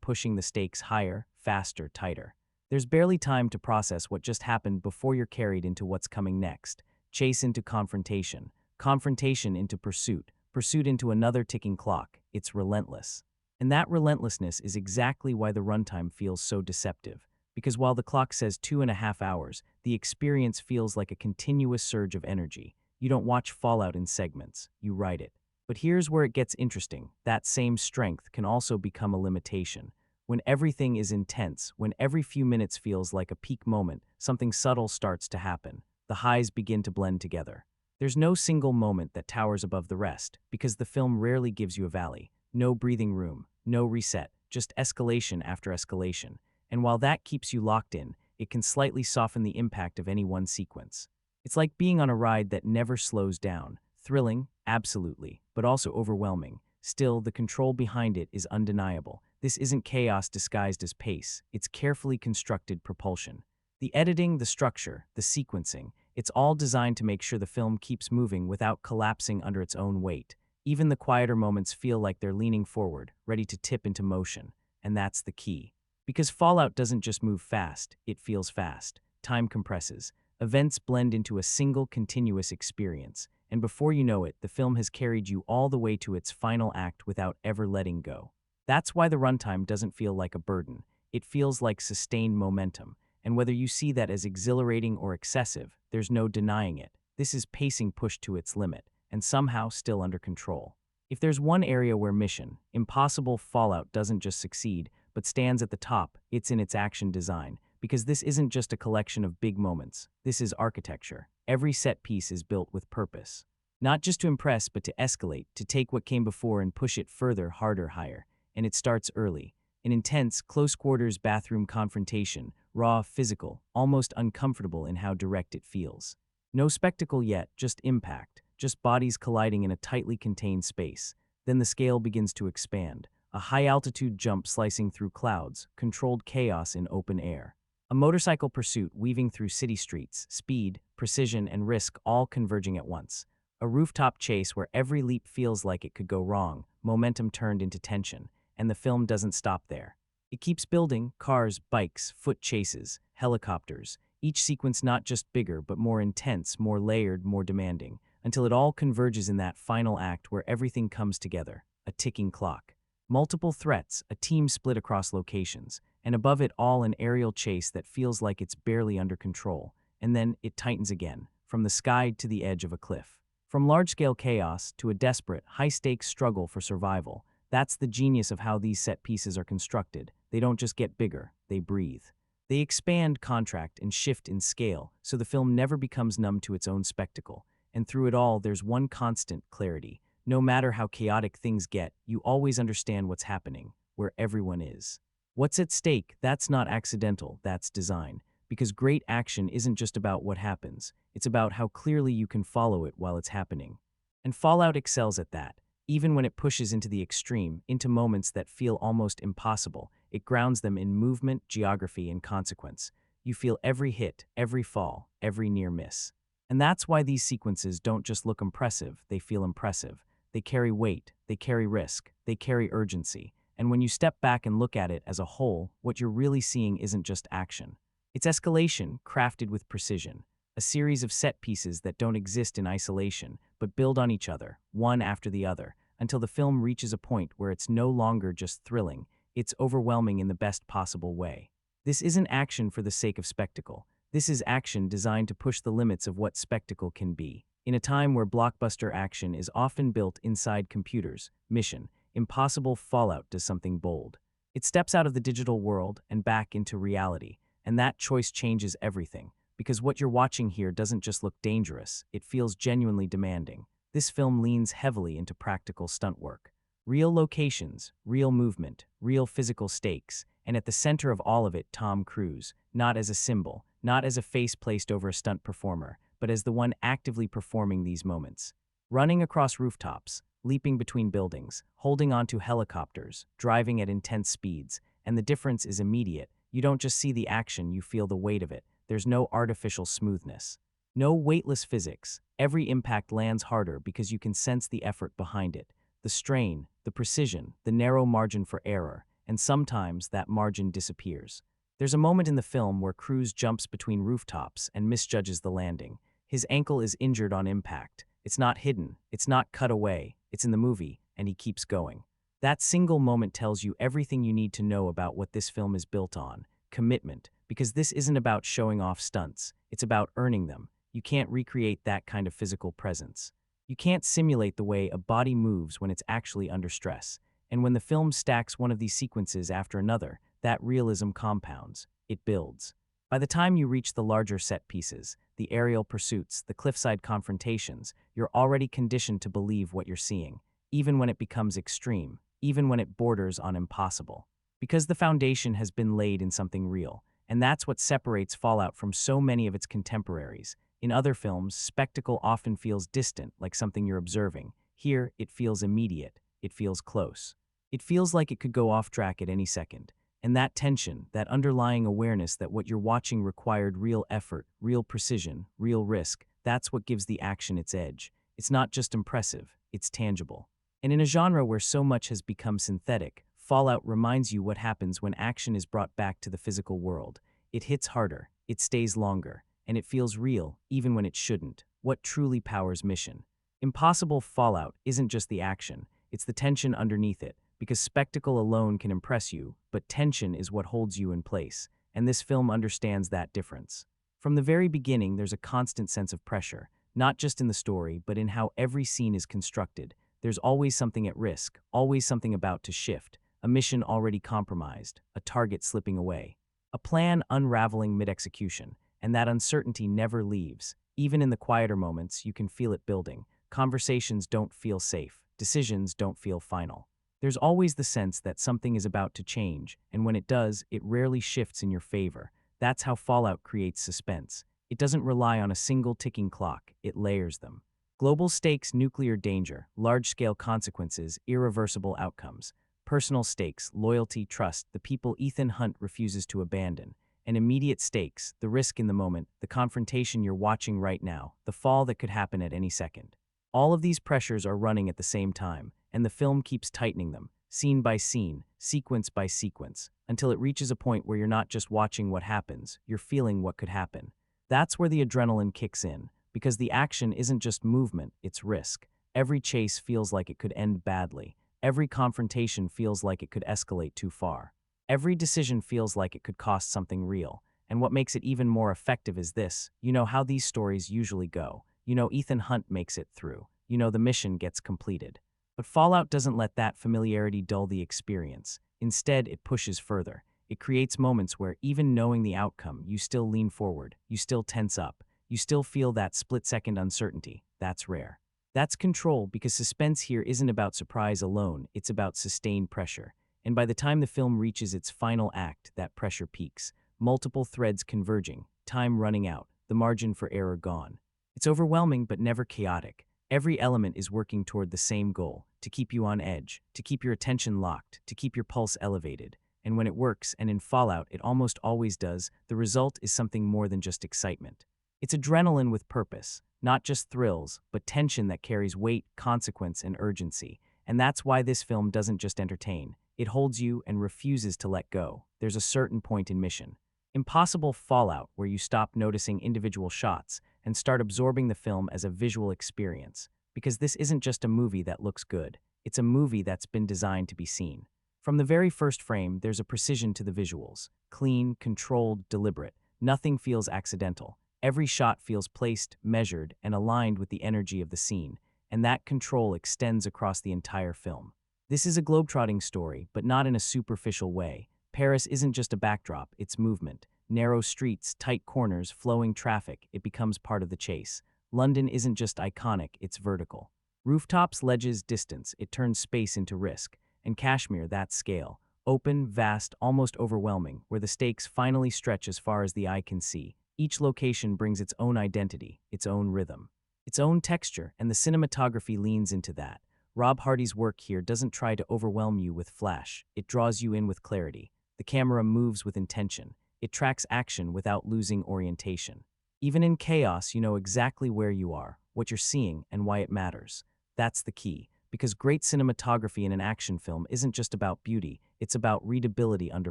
pushing the stakes higher, faster, tighter. There's barely time to process what just happened before you're carried into what's coming next. Chase into confrontation, confrontation into pursuit, pursuit into another ticking clock. It's relentless. And that relentlessness is exactly why the runtime feels so deceptive. Because while the clock says 2.5 hours, the experience feels like a continuous surge of energy. You don't watch Fallout in segments, you ride it. But here's where it gets interesting. That same strength can also become a limitation. When everything is intense, when every few minutes feels like a peak moment, something subtle starts to happen. The highs begin to blend together. There's no single moment that towers above the rest, because the film rarely gives you a valley. No breathing room, no reset, just escalation after escalation. And while that keeps you locked in, it can slightly soften the impact of any one sequence. It's like being on a ride that never slows down. Thrilling, absolutely, but also overwhelming. Still, the control behind it is undeniable. This isn't chaos disguised as pace, it's carefully constructed propulsion. The editing, the structure, the sequencing, it's all designed to make sure the film keeps moving without collapsing under its own weight. Even the quieter moments feel like they're leaning forward, ready to tip into motion. And that's the key. Because Fallout doesn't just move fast, it feels fast. Time compresses. Events blend into a single continuous experience. And before you know it, the film has carried you all the way to its final act without ever letting go. That's why the runtime doesn't feel like a burden. It feels like sustained momentum. And whether you see that as exhilarating or excessive, there's no denying it. This is pacing pushed to its limit, and somehow still under control. If there's one area where Mission Impossible Fallout doesn't just succeed, but stands at the top, it's in its action design. Because this isn't just a collection of big moments. This is architecture. Every set piece is built with purpose. Not just to impress, but to escalate, to take what came before and push it further, harder, higher. And it starts early. An intense, close-quarters bathroom confrontation, raw, physical, almost uncomfortable in how direct it feels. No spectacle yet, just impact, just bodies colliding in a tightly contained space. Then the scale begins to expand. A high-altitude jump slicing through clouds, controlled chaos in open air. A motorcycle pursuit weaving through city streets, speed, precision, and risk all converging at once. A rooftop chase where every leap feels like it could go wrong, momentum turned into tension, and the film doesn't stop there. It keeps building: cars, bikes, foot chases, helicopters, each sequence not just bigger but more intense, more layered, more demanding, until it all converges in that final act where everything comes together, a ticking clock. Multiple threats, a team split across locations, and above it all an aerial chase that feels like it's barely under control, and then it tightens again, from the sky to the edge of a cliff. From large-scale chaos to a desperate, high-stakes struggle for survival. That's the genius of how these set pieces are constructed. They don't just get bigger, they breathe. They expand, contract, and shift in scale, so the film never becomes numb to its own spectacle. And through it all, there's one constant: clarity. No matter how chaotic things get, you always understand what's happening, where everyone is. What's at stake? That's not accidental, that's design. Because great action isn't just about what happens, it's about how clearly you can follow it while it's happening. And Fallout excels at that. Even when it pushes into the extreme, into moments that feel almost impossible, it grounds them in movement, geography, and consequence. You feel every hit, every fall, every near miss. And that's why these sequences don't just look impressive, they feel impressive. They carry weight, they carry risk, they carry urgency. And when you step back and look at it as a whole, what you're really seeing isn't just action. It's escalation, crafted with precision. A series of set pieces that don't exist in isolation, but build on each other, one after the other, until the film reaches a point where it's no longer just thrilling, it's overwhelming in the best possible way. This isn't action for the sake of spectacle. This is action designed to push the limits of what spectacle can be. In a time where blockbuster action is often built inside computers, Mission Impossible Fallout does something bold. It steps out of the digital world and back into reality, and that choice changes everything. Because what you're watching here doesn't just look dangerous, it feels genuinely demanding. This film leans heavily into practical stunt work. Real locations, real movement, real physical stakes, And at the center of all of it, Tom Cruise, not as a symbol, not as a face placed over a stunt performer, but as the one actively performing these moments. Running across rooftops, leaping between buildings, holding onto helicopters, driving at intense speeds, and the difference is immediate. You don't just see the action, you feel the weight of it. There's no artificial smoothness. No weightless physics. Every impact lands harder because you can sense the effort behind it. The strain, the precision, the narrow margin for error, and sometimes that margin disappears. There's a moment in the film where Cruise jumps between rooftops and misjudges the landing. His ankle is injured on impact. It's not hidden, it's not cut away, it's in the movie, and he keeps going. That single moment tells you everything you need to know about what this film is built on: commitment, because this isn't about showing off stunts, it's about earning them. You can't recreate that kind of physical presence. You can't simulate the way a body moves when it's actually under stress. And when the film stacks one of these sequences after another, that realism compounds. It builds. By the time you reach the larger set pieces, the aerial pursuits, the cliffside confrontations, you're already conditioned to believe what you're seeing, even when it becomes extreme, even when it borders on impossible. Because the foundation has been laid in something real, and that's what separates Fallout from so many of its contemporaries. In other films, spectacle often feels distant, like something you're observing. Here, it feels immediate. It feels close. It feels like it could go off track at any second. And that tension, that underlying awareness that what you're watching required real effort, real precision, real risk, that's what gives the action its edge. It's not just impressive, it's tangible. And in a genre where so much has become synthetic, Fallout reminds you what happens when action is brought back to the physical world. It hits harder, it stays longer, and it feels real, even when it shouldn't. What truly powers mission? Impossible Fallout isn't just the action, it's the tension underneath it. Because spectacle alone can impress you, but tension is what holds you in place, and this film understands that difference. From the very beginning, there's a constant sense of pressure, not just in the story, but in how every scene is constructed. There's always something at risk, always something about to shift, a mission already compromised, a target slipping away, a plan unraveling mid-execution, and that uncertainty never leaves. Even in the quieter moments, you can feel it building. Conversations don't feel safe, decisions don't feel final. There's always the sense that something is about to change, and when it does, it rarely shifts in your favor. That's how Fallout creates suspense. It doesn't rely on a single ticking clock, it layers them. Global stakes, nuclear danger, large-scale consequences, irreversible outcomes. Personal stakes, loyalty, trust, the people Ethan Hunt refuses to abandon. And immediate stakes, the risk in the moment, the confrontation you're watching right now, the fall that could happen at any second. All of these pressures are running at the same time, and the film keeps tightening them, scene by scene, sequence by sequence, until it reaches a point where you're not just watching what happens, you're feeling what could happen. That's where the adrenaline kicks in, because the action isn't just movement, it's risk. Every chase feels like it could end badly. Every confrontation feels like it could escalate too far. Every decision feels like it could cost something real. And what makes it even more effective is this: you know how these stories usually go. You know Ethan Hunt makes it through. You know the mission gets completed. But Fallout doesn't let that familiarity dull the experience. Instead, it pushes further. It creates moments where, even knowing the outcome, you still lean forward, you still tense up, you still feel that split-second uncertainty. That's rare. That's control, because suspense here isn't about surprise alone, it's about sustained pressure. And by the time the film reaches its final act, that pressure peaks. Multiple threads converging, time running out, the margin for error gone. It's overwhelming but never chaotic. Every element is working toward the same goal: to keep you on edge, to keep your attention locked, to keep your pulse elevated. And when it works, and in Fallout it almost always does, the result is something more than just excitement. It's adrenaline with purpose, not just thrills, but tension that carries weight, consequence, and urgency. And that's why this film doesn't just entertain. It holds you and refuses to let go. There's a certain point in mission. Impossible Fallout, where you stop noticing individual shots and start absorbing the film as a visual experience. Because this isn't just a movie that looks good, it's a movie that's been designed to be seen. From the very first frame, there's a precision to the visuals. Clean, controlled, deliberate. Nothing feels accidental. Every shot feels placed, measured, and aligned with the energy of the scene, and that control extends across the entire film. This is a globetrotting story, but not in a superficial way. Paris isn't just a backdrop, it's movement. Narrow streets, tight corners, flowing traffic, it becomes part of the chase. London isn't just iconic, it's vertical. Rooftops, ledges, distance, it turns space into risk. And Kashmir, that scale. Open, vast, almost overwhelming, where the stakes finally stretch as far as the eye can see. Each location brings its own identity, its own rhythm, its own texture, and the cinematography leans into that. Rob Hardy's work here doesn't try to overwhelm you with flash, it draws you in with clarity. The camera moves with intention. It tracks action without losing orientation. Even in chaos, you know exactly where you are, what you're seeing, and why it matters. That's the key, because great cinematography in an action film isn't just about beauty, it's about readability under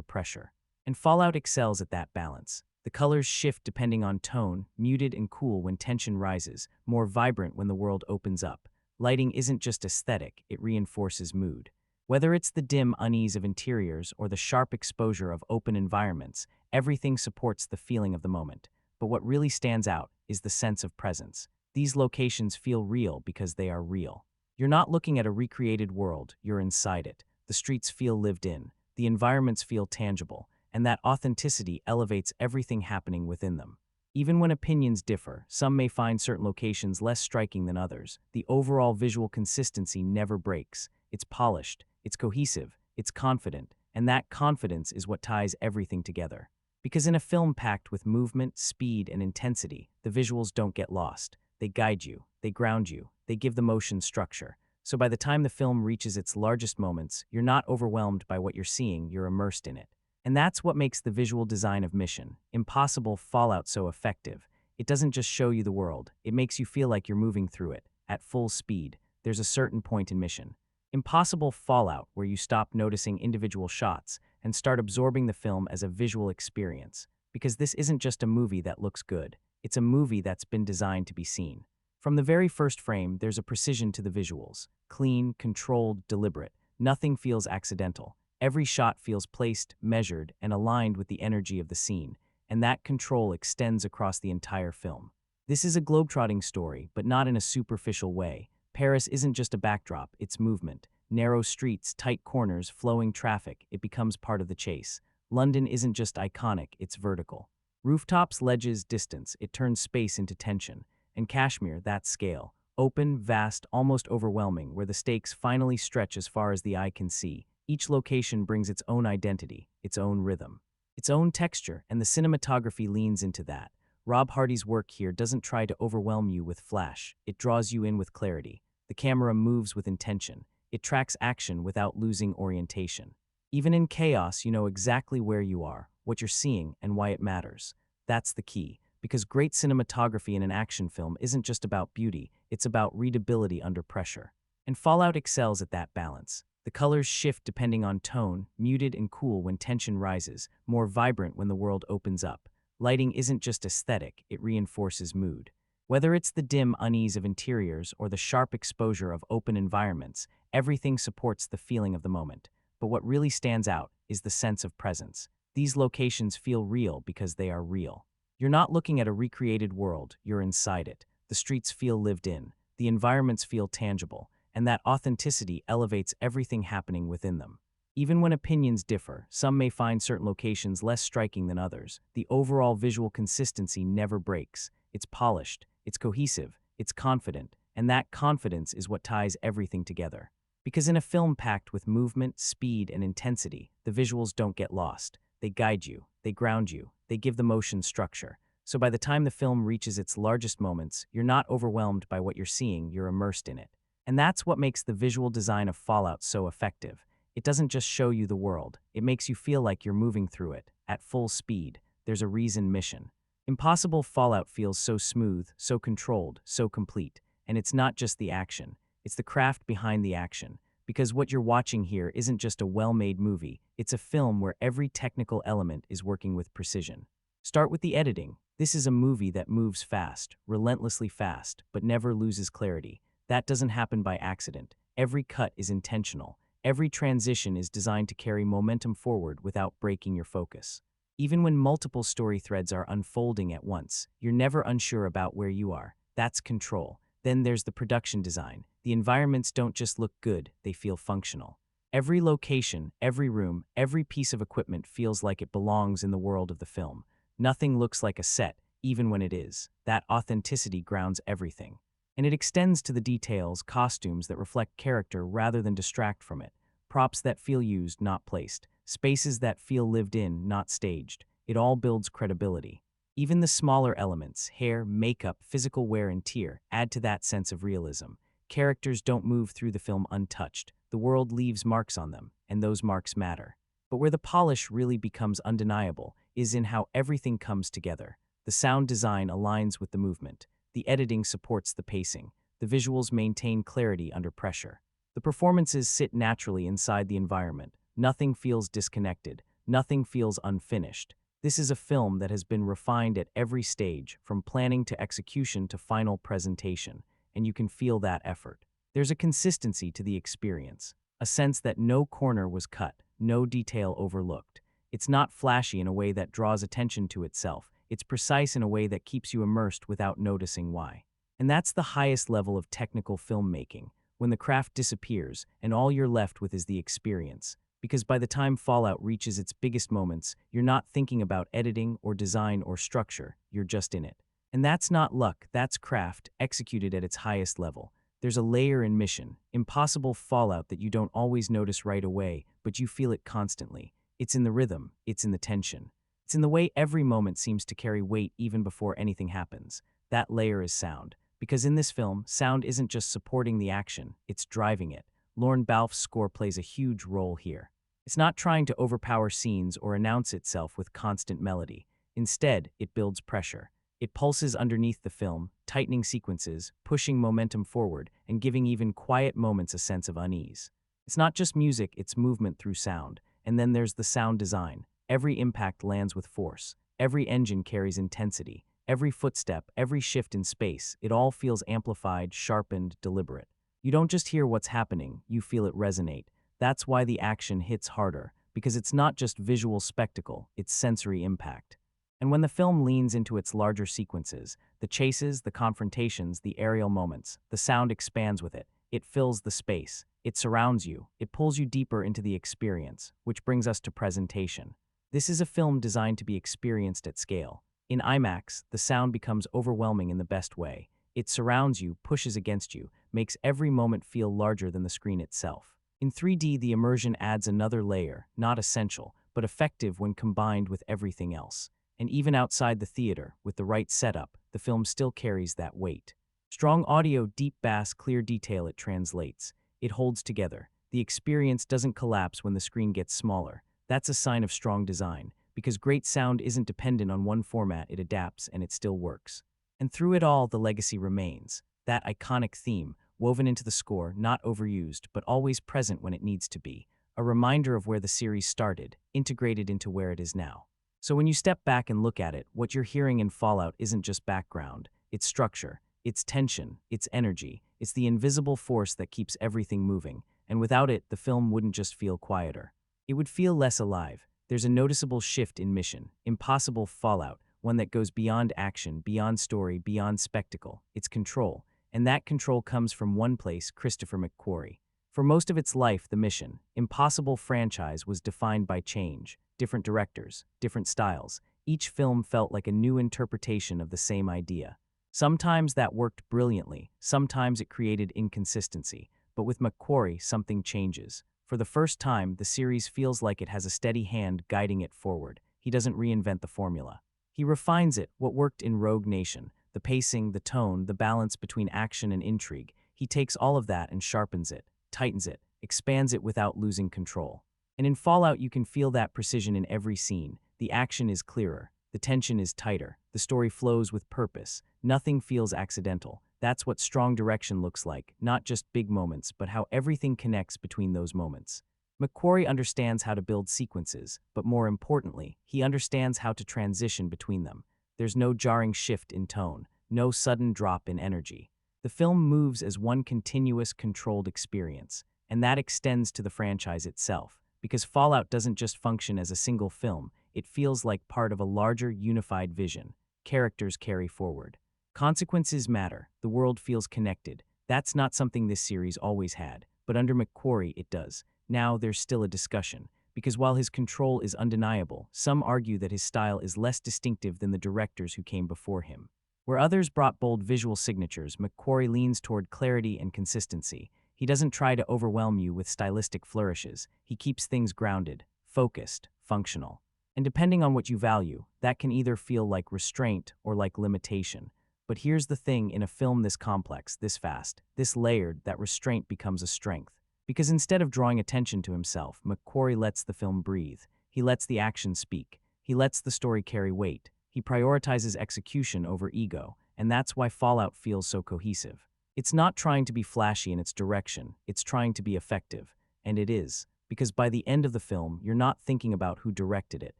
pressure. And Fallout excels at that balance. The colors shift depending on tone, muted and cool when tension rises, more vibrant when the world opens up. Lighting isn't just aesthetic, it reinforces mood. Whether it's the dim unease of interiors or the sharp exposure of open environments, everything supports the feeling of the moment. But what really stands out is the sense of presence. These locations feel real because they are real. You're not looking at a recreated world, you're inside it. The streets feel lived in, the environments feel tangible, and that authenticity elevates everything happening within them. Even when opinions differ, some may find certain locations less striking than others. The overall visual consistency never breaks. It's polished, it's cohesive, it's confident, and that confidence is what ties everything together. Because in a film packed with movement, speed, and intensity, the visuals don't get lost. They guide you, they ground you, they give the motion structure. So by the time the film reaches its largest moments, you're not overwhelmed by what you're seeing, you're immersed in it. And that's what makes the visual design of Mission Impossible Fallout so effective. It doesn't just show you the world, it makes you feel like you're moving through it, at full speed. There's a certain point in Mission Impossible Fallout where you stop noticing individual shots and start absorbing the film as a visual experience. Because this isn't just a movie that looks good, it's a movie that's been designed to be seen. From the very first frame, there's a precision to the visuals. Clean, controlled, deliberate. Nothing feels accidental. Every shot feels placed, measured, and aligned with the energy of the scene, and that control extends across the entire film. This is a globetrotting story, but not in a superficial way. Paris isn't just a backdrop, it's movement. Narrow streets, tight corners, flowing traffic, it becomes part of the chase. London isn't just iconic, it's vertical. Rooftops, ledges, distance, it turns space into tension. And Kashmir, that scale. Open, vast, almost overwhelming, where the stakes finally stretch as far as the eye can see. Each location brings its own identity, its own rhythm, its own texture, and the cinematography leans into that. Rob Hardy's work here doesn't try to overwhelm you with flash, it draws you in with clarity. The camera moves with intention, it tracks action without losing orientation. Even in chaos, you know exactly where you are, what you're seeing, and why it matters. That's the key, because great cinematography in an action film isn't just about beauty, it's about readability under pressure. And Fallout excels at that balance. The colors shift depending on tone, muted and cool when tension rises, more vibrant when the world opens up. Lighting isn't just aesthetic, it reinforces mood. Whether it's the dim unease of interiors or the sharp exposure of open environments, everything supports the feeling of the moment. But what really stands out is the sense of presence. These locations feel real because they are real. You're not looking at a recreated world, you're inside it. The streets feel lived in, the environments feel tangible, and that authenticity elevates everything happening within them. Even when opinions differ, some may find certain locations less striking than others. The overall visual consistency never breaks. It's polished, it's cohesive, it's confident, and that confidence is what ties everything together. Because in a film packed with movement, speed, and intensity, the visuals don't get lost. They guide you, they ground you, they give the motion structure. So by the time the film reaches its largest moments, you're not overwhelmed by what you're seeing, you're immersed in it. And that's what makes the visual design of Fallout so effective. It doesn't just show you the world, it makes you feel like you're moving through it, at full speed. There's a reason Mission Impossible Fallout feels so smooth, so controlled, so complete. And it's not just the action, it's the craft behind the action. Because what you're watching here isn't just a well-made movie, it's a film where every technical element is working with precision. Start with the editing. This is a movie that moves fast, relentlessly fast, but never loses clarity. That doesn't happen by accident. Every cut is intentional. Every transition is designed to carry momentum forward without breaking your focus. Even when multiple story threads are unfolding at once, you're never unsure about where you are. That's control. Then there's the production design. The environments don't just look good, they feel functional. Every location, every room, every piece of equipment feels like it belongs in the world of the film. Nothing looks like a set, even when it is. That authenticity grounds everything. And it extends to the details, costumes that reflect character rather than distract from it, props that feel used, not placed, spaces that feel lived in, not staged. It all builds credibility. Even the smaller elements, hair, makeup, physical wear and tear, add to that sense of realism. Characters don't move through the film untouched. The world leaves marks on them, and those marks matter. But where the polish really becomes undeniable is in how everything comes together. The sound design aligns with the movement. The editing supports the pacing. The visuals maintain clarity under pressure. The performances sit naturally inside the environment. Nothing feels disconnected. Nothing feels unfinished. This is a film that has been refined at every stage, from planning to execution to final presentation, and you can feel that effort. There's a consistency to the experience, a sense that no corner was cut, no detail overlooked. It's not flashy in a way that draws attention to itself. It's precise in a way that keeps you immersed without noticing why. And that's the highest level of technical filmmaking, when the craft disappears and all you're left with is the experience. Because by the time Fallout reaches its biggest moments, you're not thinking about editing or design or structure, you're just in it. And that's not luck, that's craft, executed at its highest level. There's a layer in mission, impossible Fallout that you don't always notice right away, but you feel it constantly. It's in the rhythm, it's in the tension. It's in the way every moment seems to carry weight even before anything happens. That layer is sound. Because in this film, sound isn't just supporting the action, it's driving it. Lorne Balfe's score plays a huge role here. It's not trying to overpower scenes or announce itself with constant melody. Instead, it builds pressure. It pulses underneath the film, tightening sequences, pushing momentum forward, and giving even quiet moments a sense of unease. It's not just music, it's movement through sound. And then there's the sound design. Every impact lands with force. Every engine carries intensity. Every footstep, every shift in space, it all feels amplified, sharpened, deliberate. You don't just hear what's happening, you feel it resonate. That's why the action hits harder, because it's not just visual spectacle, it's sensory impact. And when the film leans into its larger sequences, the chases, the confrontations, the aerial moments, the sound expands with it. It fills the space. It surrounds you. It pulls you deeper into the experience, which brings us to presentation. This is a film designed to be experienced at scale. In IMAX, the sound becomes overwhelming in the best way. It surrounds you, pushes against you, makes every moment feel larger than the screen itself. In 3D, the immersion adds another layer, not essential, but effective when combined with everything else. And even outside the theater, with the right setup, the film still carries that weight. Strong audio, deep bass, clear detail, it translates. It holds together. The experience doesn't collapse when the screen gets smaller. That's a sign of strong design. Because great sound isn't dependent on one format, it adapts and it still works. And through it all, the legacy remains. That iconic theme, woven into the score, not overused, but always present when it needs to be. A reminder of where the series started, integrated into where it is now. So when you step back and look at it, what you're hearing in Fallout isn't just background. It's structure, it's tension, it's energy, it's the invisible force that keeps everything moving. And without it, the film wouldn't just feel quieter. It would feel less alive. There's a noticeable shift in mission, impossible Fallout, one that goes beyond action, beyond story, beyond spectacle. It's control, and that control comes from one place, Christopher McQuarrie. For most of its life, the mission, impossible franchise, was defined by change, different directors, different styles. Each film felt like a new interpretation of the same idea. Sometimes that worked brilliantly, sometimes it created inconsistency, but with McQuarrie, something changes. For the first time, the series feels like it has a steady hand guiding it forward. He doesn't reinvent the formula. He refines it, what worked in Rogue Nation, the pacing, the tone, the balance between action and intrigue. He takes all of that and sharpens it, tightens it, expands it without losing control. And in Fallout, you can feel that precision in every scene. The action is clearer, the tension is tighter, the story flows with purpose. Nothing feels accidental. That's what strong direction looks like, not just big moments, but how everything connects between those moments. McQuarrie understands how to build sequences, but more importantly, he understands how to transition between them. There's no jarring shift in tone, no sudden drop in energy. The film moves as one continuous, controlled experience, and that extends to the franchise itself, because Fallout doesn't just function as a single film, it feels like part of a larger, unified vision. Characters carry forward. Consequences matter. The world feels connected. That's not something this series always had, but under McQuarrie it does. Now there's still a discussion, because while his control is undeniable, some argue that his style is less distinctive than the directors who came before him. Where others brought bold visual signatures, McQuarrie leans toward clarity and consistency. He doesn't try to overwhelm you with stylistic flourishes. He keeps things grounded, focused, functional. And depending on what you value, that can either feel like restraint or like limitation. But here's the thing: in a film this complex, this fast, this layered, that restraint becomes a strength. Because instead of drawing attention to himself, McQuarrie lets the film breathe. He lets the action speak. He lets the story carry weight. He prioritizes execution over ego, and that's why Fallout feels so cohesive. It's not trying to be flashy in its direction, it's trying to be effective. And it is. Because by the end of the film, you're not thinking about who directed it,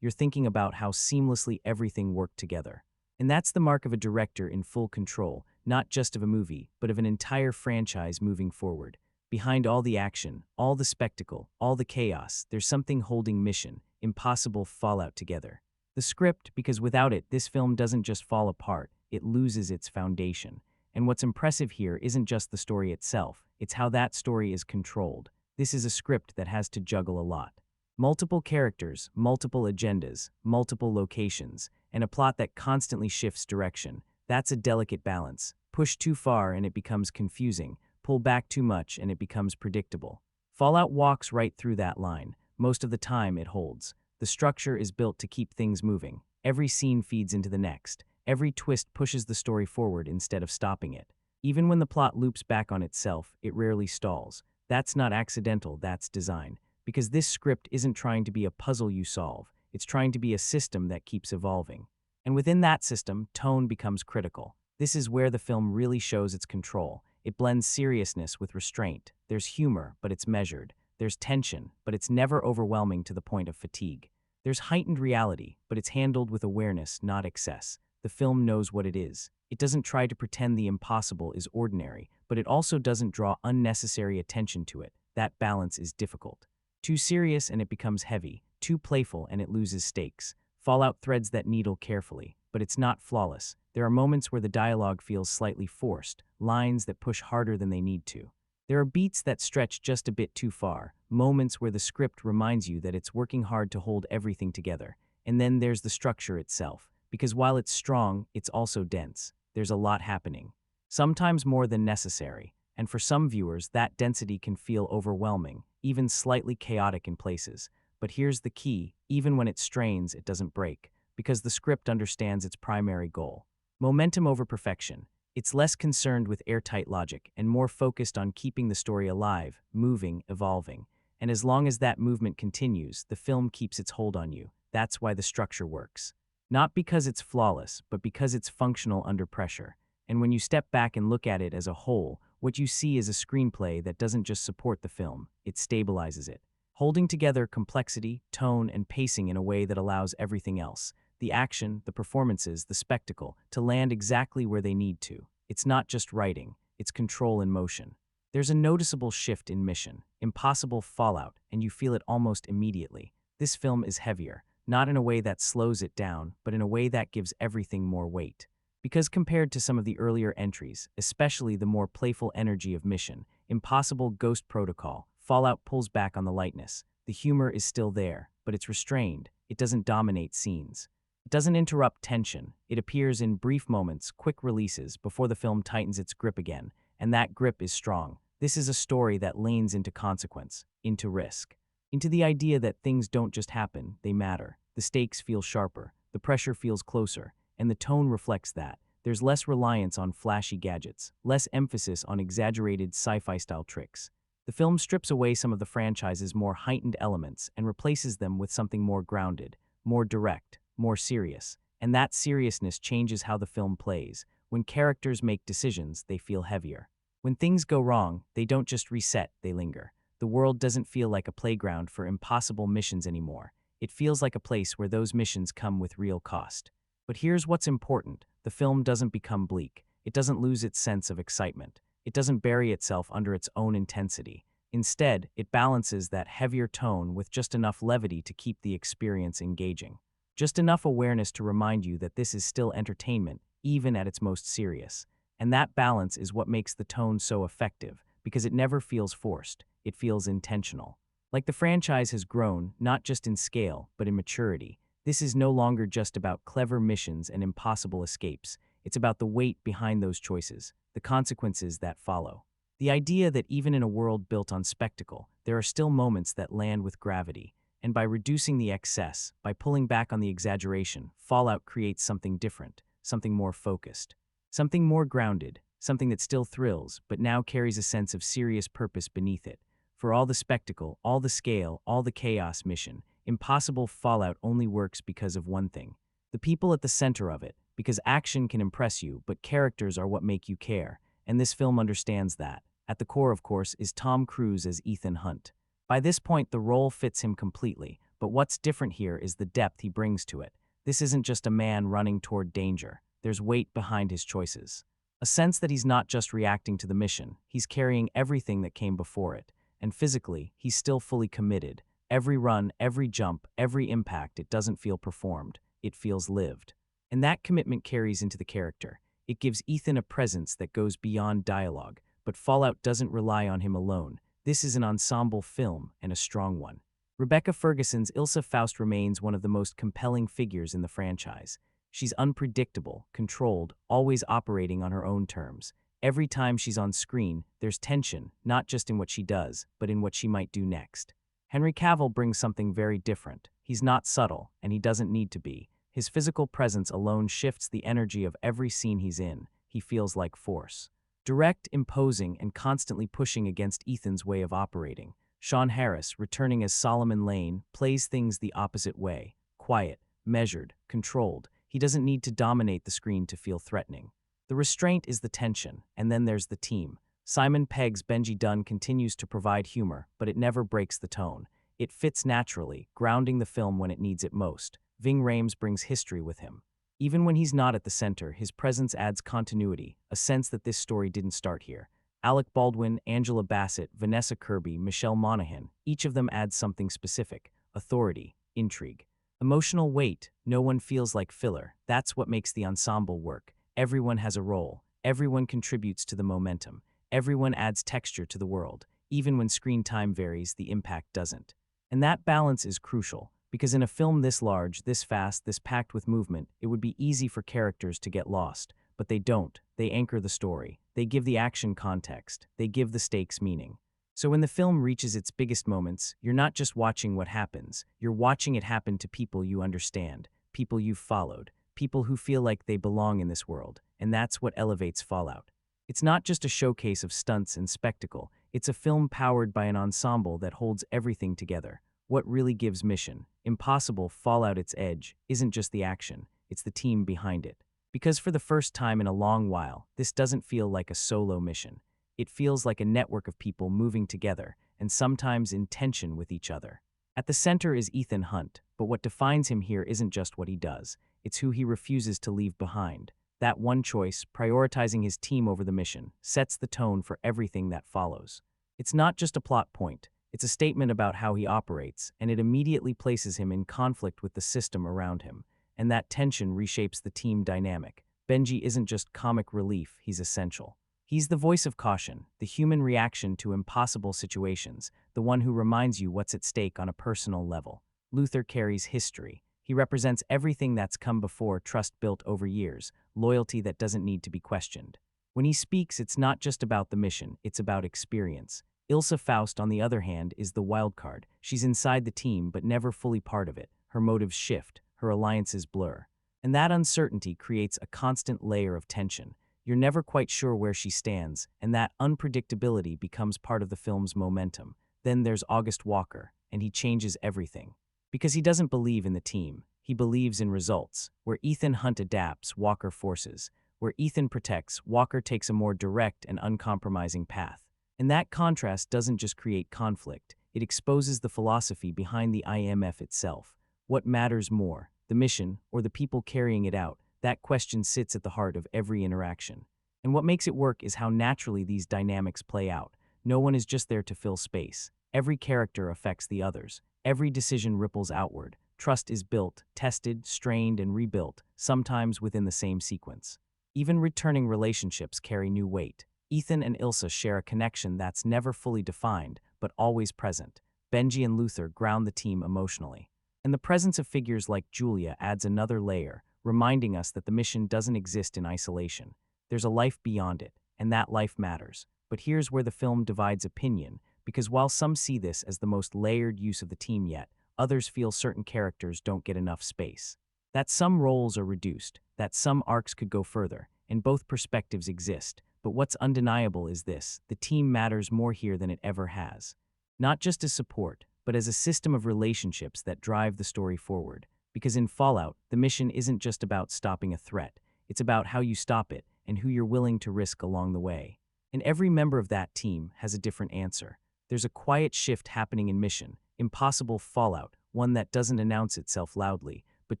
you're thinking about how seamlessly everything worked together. And that's the mark of a director in full control, not just of a movie, but of an entire franchise moving forward. Behind all the action, all the spectacle, all the chaos, there's something holding Mission Impossible Fallout together. The script, because without it, this film doesn't just fall apart, it loses its foundation. And what's impressive here isn't just the story itself, it's how that story is controlled. This is a script that has to juggle a lot. Multiple characters, multiple agendas, multiple locations, and a plot that constantly shifts direction. That's a delicate balance. Push too far and it becomes confusing. Pull back too much and it becomes predictable. Fallout walks right through that line. Most of the time it holds. The structure is built to keep things moving. Every scene feeds into the next. Every twist pushes the story forward instead of stopping it. Even when the plot loops back on itself, it rarely stalls. That's not accidental, that's design. Because this script isn't trying to be a puzzle you solve, it's trying to be a system that keeps evolving. And within that system, tone becomes critical. This is where the film really shows its control. It blends seriousness with restraint. There's humor, but it's measured. There's tension, but it's never overwhelming to the point of fatigue. There's heightened reality, but it's handled with awareness, not excess. The film knows what it is. It doesn't try to pretend the impossible is ordinary, but it also doesn't draw unnecessary attention to it. That balance is difficult. Too serious and it becomes heavy, too playful and it loses stakes. Fallout threads that needle carefully, but it's not flawless. There are moments where the dialogue feels slightly forced, lines that push harder than they need to. There are beats that stretch just a bit too far, moments where the script reminds you that it's working hard to hold everything together. And then there's the structure itself, because while it's strong, it's also dense. There's a lot happening, sometimes more than necessary, and for some viewers, that density can feel overwhelming, even slightly chaotic in places. But here's the key: even when it strains, it doesn't break, because the script understands its primary goal. Momentum over perfection. It's less concerned with airtight logic and more focused on keeping the story alive, moving, evolving. And as long as that movement continues, the film keeps its hold on you. That's why the structure works. Not because it's flawless, but because it's functional under pressure. And when you step back and look at it as a whole, what you see is a screenplay that doesn't just support the film, it stabilizes it, holding together complexity, tone, and pacing in a way that allows everything else, the action, the performances, the spectacle, to land exactly where they need to. It's not just writing, it's control in motion. There's a noticeable shift in Mission Impossible Fallout, and you feel it almost immediately. This film is heavier, not in a way that slows it down, but in a way that gives everything more weight. Because compared to some of the earlier entries, especially the more playful energy of Mission Impossible Ghost Protocol, Fallout pulls back on the lightness. The humor is still there, but it's restrained. It doesn't dominate scenes. It doesn't interrupt tension. It appears in brief moments, quick releases, before the film tightens its grip again, and that grip is strong. This is a story that leans into consequence, into risk, into the idea that things don't just happen, they matter. The stakes feel sharper, the pressure feels closer, and the tone reflects that. There's less reliance on flashy gadgets, less emphasis on exaggerated sci-fi-style tricks. The film strips away some of the franchise's more heightened elements and replaces them with something more grounded, more direct, more serious. And that seriousness changes how the film plays. When characters make decisions, they feel heavier. When things go wrong, they don't just reset, they linger. The world doesn't feel like a playground for impossible missions anymore. It feels like a place where those missions come with real cost. But here's what's important. The film doesn't become bleak. It doesn't lose its sense of excitement. It doesn't bury itself under its own intensity. Instead, it balances that heavier tone with just enough levity to keep the experience engaging. Just enough awareness to remind you that this is still entertainment, even at its most serious. And that balance is what makes the tone so effective, because it never feels forced. It feels intentional. Like the franchise has grown, not just in scale, but in maturity. This is no longer just about clever missions and impossible escapes. It's about the weight behind those choices, the consequences that follow. The idea that even in a world built on spectacle, there are still moments that land with gravity. And by reducing the excess, by pulling back on the exaggeration, Fallout creates something different, something more focused, something more grounded, something that still thrills, but now carries a sense of serious purpose beneath it. For all the spectacle, all the scale, all the chaos mission, Impossible Fallout only works because of one thing: the people at the center of it, because action can impress you, but characters are what make you care, and this film understands that. At the core, of course, is Tom Cruise as Ethan Hunt. By this point, the role fits him completely, but what's different here is the depth he brings to it. This isn't just a man running toward danger. There's weight behind his choices. A sense that he's not just reacting to the mission, he's carrying everything that came before it. And physically, he's still fully committed. Every run, every jump, every impact, it doesn't feel performed. It feels lived. And that commitment carries into the character. It gives Ethan a presence that goes beyond dialogue, but Fallout doesn't rely on him alone. This is an ensemble film, and a strong one. Rebecca Ferguson's Ilsa Faust remains one of the most compelling figures in the franchise. She's unpredictable, controlled, always operating on her own terms. Every time she's on screen, there's tension, not just in what she does, but in what she might do next. Henry Cavill brings something very different. He's not subtle, and he doesn't need to be. His physical presence alone shifts the energy of every scene he's in. He feels like force. Direct, imposing, and constantly pushing against Ethan's way of operating. Sean Harris, returning as Solomon Lane, plays things the opposite way. Quiet, measured, controlled. He doesn't need to dominate the screen to feel threatening. The restraint is the tension, and then there's the team. Simon Pegg's Benji Dunn continues to provide humor, but it never breaks the tone. It fits naturally, grounding the film when it needs it most. Ving Rhames brings history with him. Even when he's not at the center, his presence adds continuity, a sense that this story didn't start here. Alec Baldwin, Angela Bassett, Vanessa Kirby, Michelle Monaghan, each of them adds something specific: authority, intrigue, emotional weight. No one feels like filler. That's what makes the ensemble work. Everyone has a role. Everyone contributes to the momentum. Everyone adds texture to the world. Even when screen time varies, the impact doesn't. And that balance is crucial, because in a film this large, this fast, this packed with movement, it would be easy for characters to get lost. But they don't. They anchor the story. They give the action context. They give the stakes meaning. So when the film reaches its biggest moments, you're not just watching what happens. You're watching it happen to people you understand, people you've followed, people who feel like they belong in this world. And that's what elevates Fallout. It's not just a showcase of stunts and spectacle. It's a film powered by an ensemble that holds everything together. What really gives Mission Impossible Fallout its edge isn't just the action, it's the team behind it. Because for the first time in a long while, this doesn't feel like a solo mission. It feels like a network of people moving together, and sometimes in tension with each other. At the center is Ethan Hunt, but what defines him here isn't just what he does, it's who he refuses to leave behind. That one choice, prioritizing his team over the mission, sets the tone for everything that follows. It's not just a plot point, it's a statement about how he operates, and it immediately places him in conflict with the system around him. And that tension reshapes the team dynamic. Benji isn't just comic relief, he's essential. He's the voice of caution, the human reaction to impossible situations, the one who reminds you what's at stake on a personal level. Luther carries history. He represents everything that's come before: trust built over years, loyalty that doesn't need to be questioned. When he speaks, it's not just about the mission, it's about experience. Ilsa Faust, on the other hand, is the wild card. She's inside the team, but never fully part of it. Her motives shift, her alliances blur. And that uncertainty creates a constant layer of tension. You're never quite sure where she stands, and that unpredictability becomes part of the film's momentum. Then there's August Walker, and he changes everything. Because he doesn't believe in the team, he believes in results. Where Ethan Hunt adapts, Walker forces. Where Ethan protects, Walker takes a more direct and uncompromising path. And that contrast doesn't just create conflict, it exposes the philosophy behind the IMF itself. What matters more, the mission or the people carrying it out? That question sits at the heart of every interaction. And what makes it work is how naturally these dynamics play out. No one is just there to fill space. Every character affects the others. Every decision ripples outward. Trust is built, tested, strained, and rebuilt, sometimes within the same sequence. Even returning relationships carry new weight. Ethan and Ilsa share a connection that's never fully defined, but always present. Benji and Luther ground the team emotionally. And the presence of figures like Julia adds another layer, reminding us that the mission doesn't exist in isolation. There's a life beyond it, and that life matters. But here's where the film divides opinion, because while some see this as the most layered use of the team yet, others feel certain characters don't get enough space. That some roles are reduced, that some arcs could go further, and both perspectives exist. But what's undeniable is this: the team matters more here than it ever has. Not just as support, but as a system of relationships that drive the story forward. Because in Fallout, the mission isn't just about stopping a threat, it's about how you stop it and who you're willing to risk along the way. And every member of that team has a different answer. There's a quiet shift happening in mission, impossible fallout, one that doesn't announce itself loudly, but